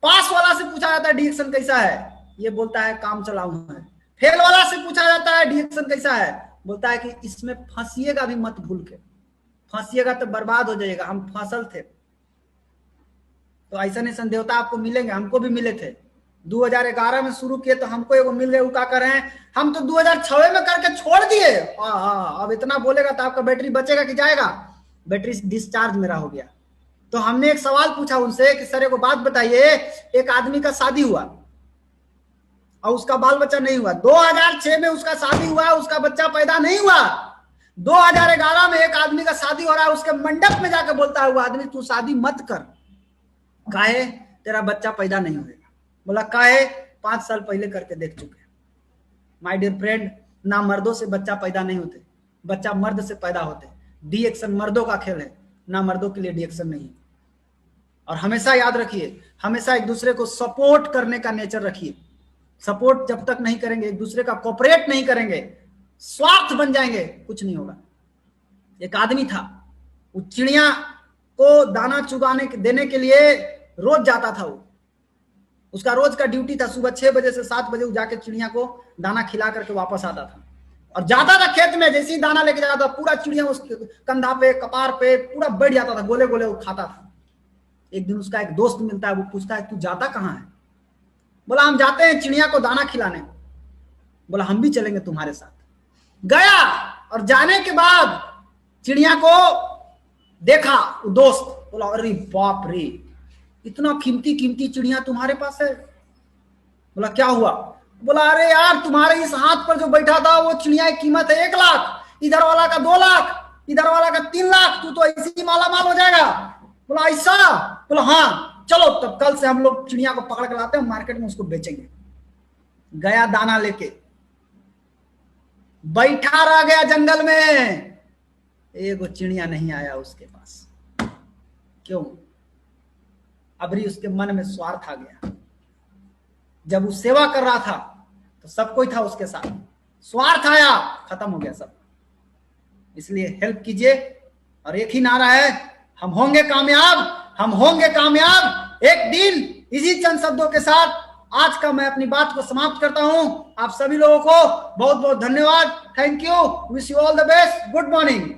पास वाला से पूछा जाता है डीएक्शन कैसा है, ये बोलता है काम चलाऊ है। फेल वाला से पूछा जाता है डीएक्शन कैसा है, बोलता है कि इसमें फंसिएगा भी मत भूल के, फंसिएगा तो बर्बाद हो जाएगा, हम फसल थे। तो ऐसा नहीं संदेवता आपको मिलेंगे, हमको भी मिले थे। 2011 में शुरू किए तो हमको एगो मिल गए, वो क्या कर रहे हैं, हम तो 2006 में करके छोड़ दिए। अब इतना बोलेगा तो आपका बैटरी बचेगा कि जाएगा? बैटरी डिस्चार्ज मेरा हो गया, तो हमने एक सवाल पूछा उनसे कि सर एक बात बताइए, एक आदमी का शादी हुआ और उसका बाल बच्चा नहीं हुआ, 2006 में उसका शादी हुआ, उसका बच्चा पैदा नहीं हुआ, 2011 में एक आदमी का शादी हो रहा है, उसके मंडप में जाकर बोलता है वो आदमी तू शादी मत कर, काहे तेरा बच्चा पैदा नहीं होगा। बोला काहे, 5 साल पहले करके देख चुके। माय डियर फ्रेंड, ना मर्दों से बच्चा पैदा नहीं होते, बच्चा मर्द से पैदा होते। डी एक्शन मर्दों का खेल है, ना मर्दों के लिए डी एक्शन नहीं है। और हमेशा याद रखिए, हमेशा एक दूसरे को सपोर्ट करने का नेचर रखिए। सपोर्ट जब तक नहीं करेंगे, एक दूसरे का कोऑपरेट नहीं करेंगे, स्वार्थ बन जाएंगे, कुछ नहीं होगा। एक आदमी था, वो चिड़िया को दाना चुगाने देने के लिए रोज जाता था। वो उसका रोज का ड्यूटी था, सुबह 6 बजे से 7 बजे वो जाके चिड़िया को दाना खिला करके वापस आता था और जाता था खेत में। जैसे ही दाना लेके जाता था, पूरा चिड़िया उसके कंधा पे कपार पे पूरा बैठ जाता था, गोले गोले वो खाता था। एक दिन उसका एक दोस्त मिलता है, वो पूछता है तू जाता कहाँ है? बोला हम जाते हैं चिड़िया को दाना खिलाने। बोला हम भी चलेंगे तुम्हारे साथ। गया और जाने के बाद चिड़िया को देखा वो दोस्त, बोला अरे बाप रे, इतना कीमती कीमती चिड़िया तुम्हारे पास है? बोला क्या हुआ? बोला अरे यार तुम्हारे इस हाथ पर जो बैठा था वो चिड़िया की कीमत है 1 लाख, इधर वाला का 2 लाख, इधर वाला का 3 लाख, तू तो ऐसे ही माला माल हो जाएगा। बोला ऐसा? बोला हाँ चलो तब कल से हम लोग चिड़िया को पकड़ के लाते हैं, मार्केट में उसको बेचेंगे। गया दाना लेके, बैठा रह गया जंगल में, एगो चिड़िया नहीं आया उसके पास। क्यों? अभी उसके मन में स्वार्थ आ गया। जब वो सेवा कर रहा था तो सब कोई था उसके साथ, स्वार्थ आया, खत्म हो गया सब। इसलिए हेल्प कीजिए। और एक ही नारा है, हम होंगे कामयाब, हम होंगे कामयाब एक दिन। इसी चंद शब्दों के साथ आज का मैं अपनी बात को समाप्त करता हूं। आप सभी लोगों को बहुत बहुत धन्यवाद। Thank you, wish you all the best, good morning.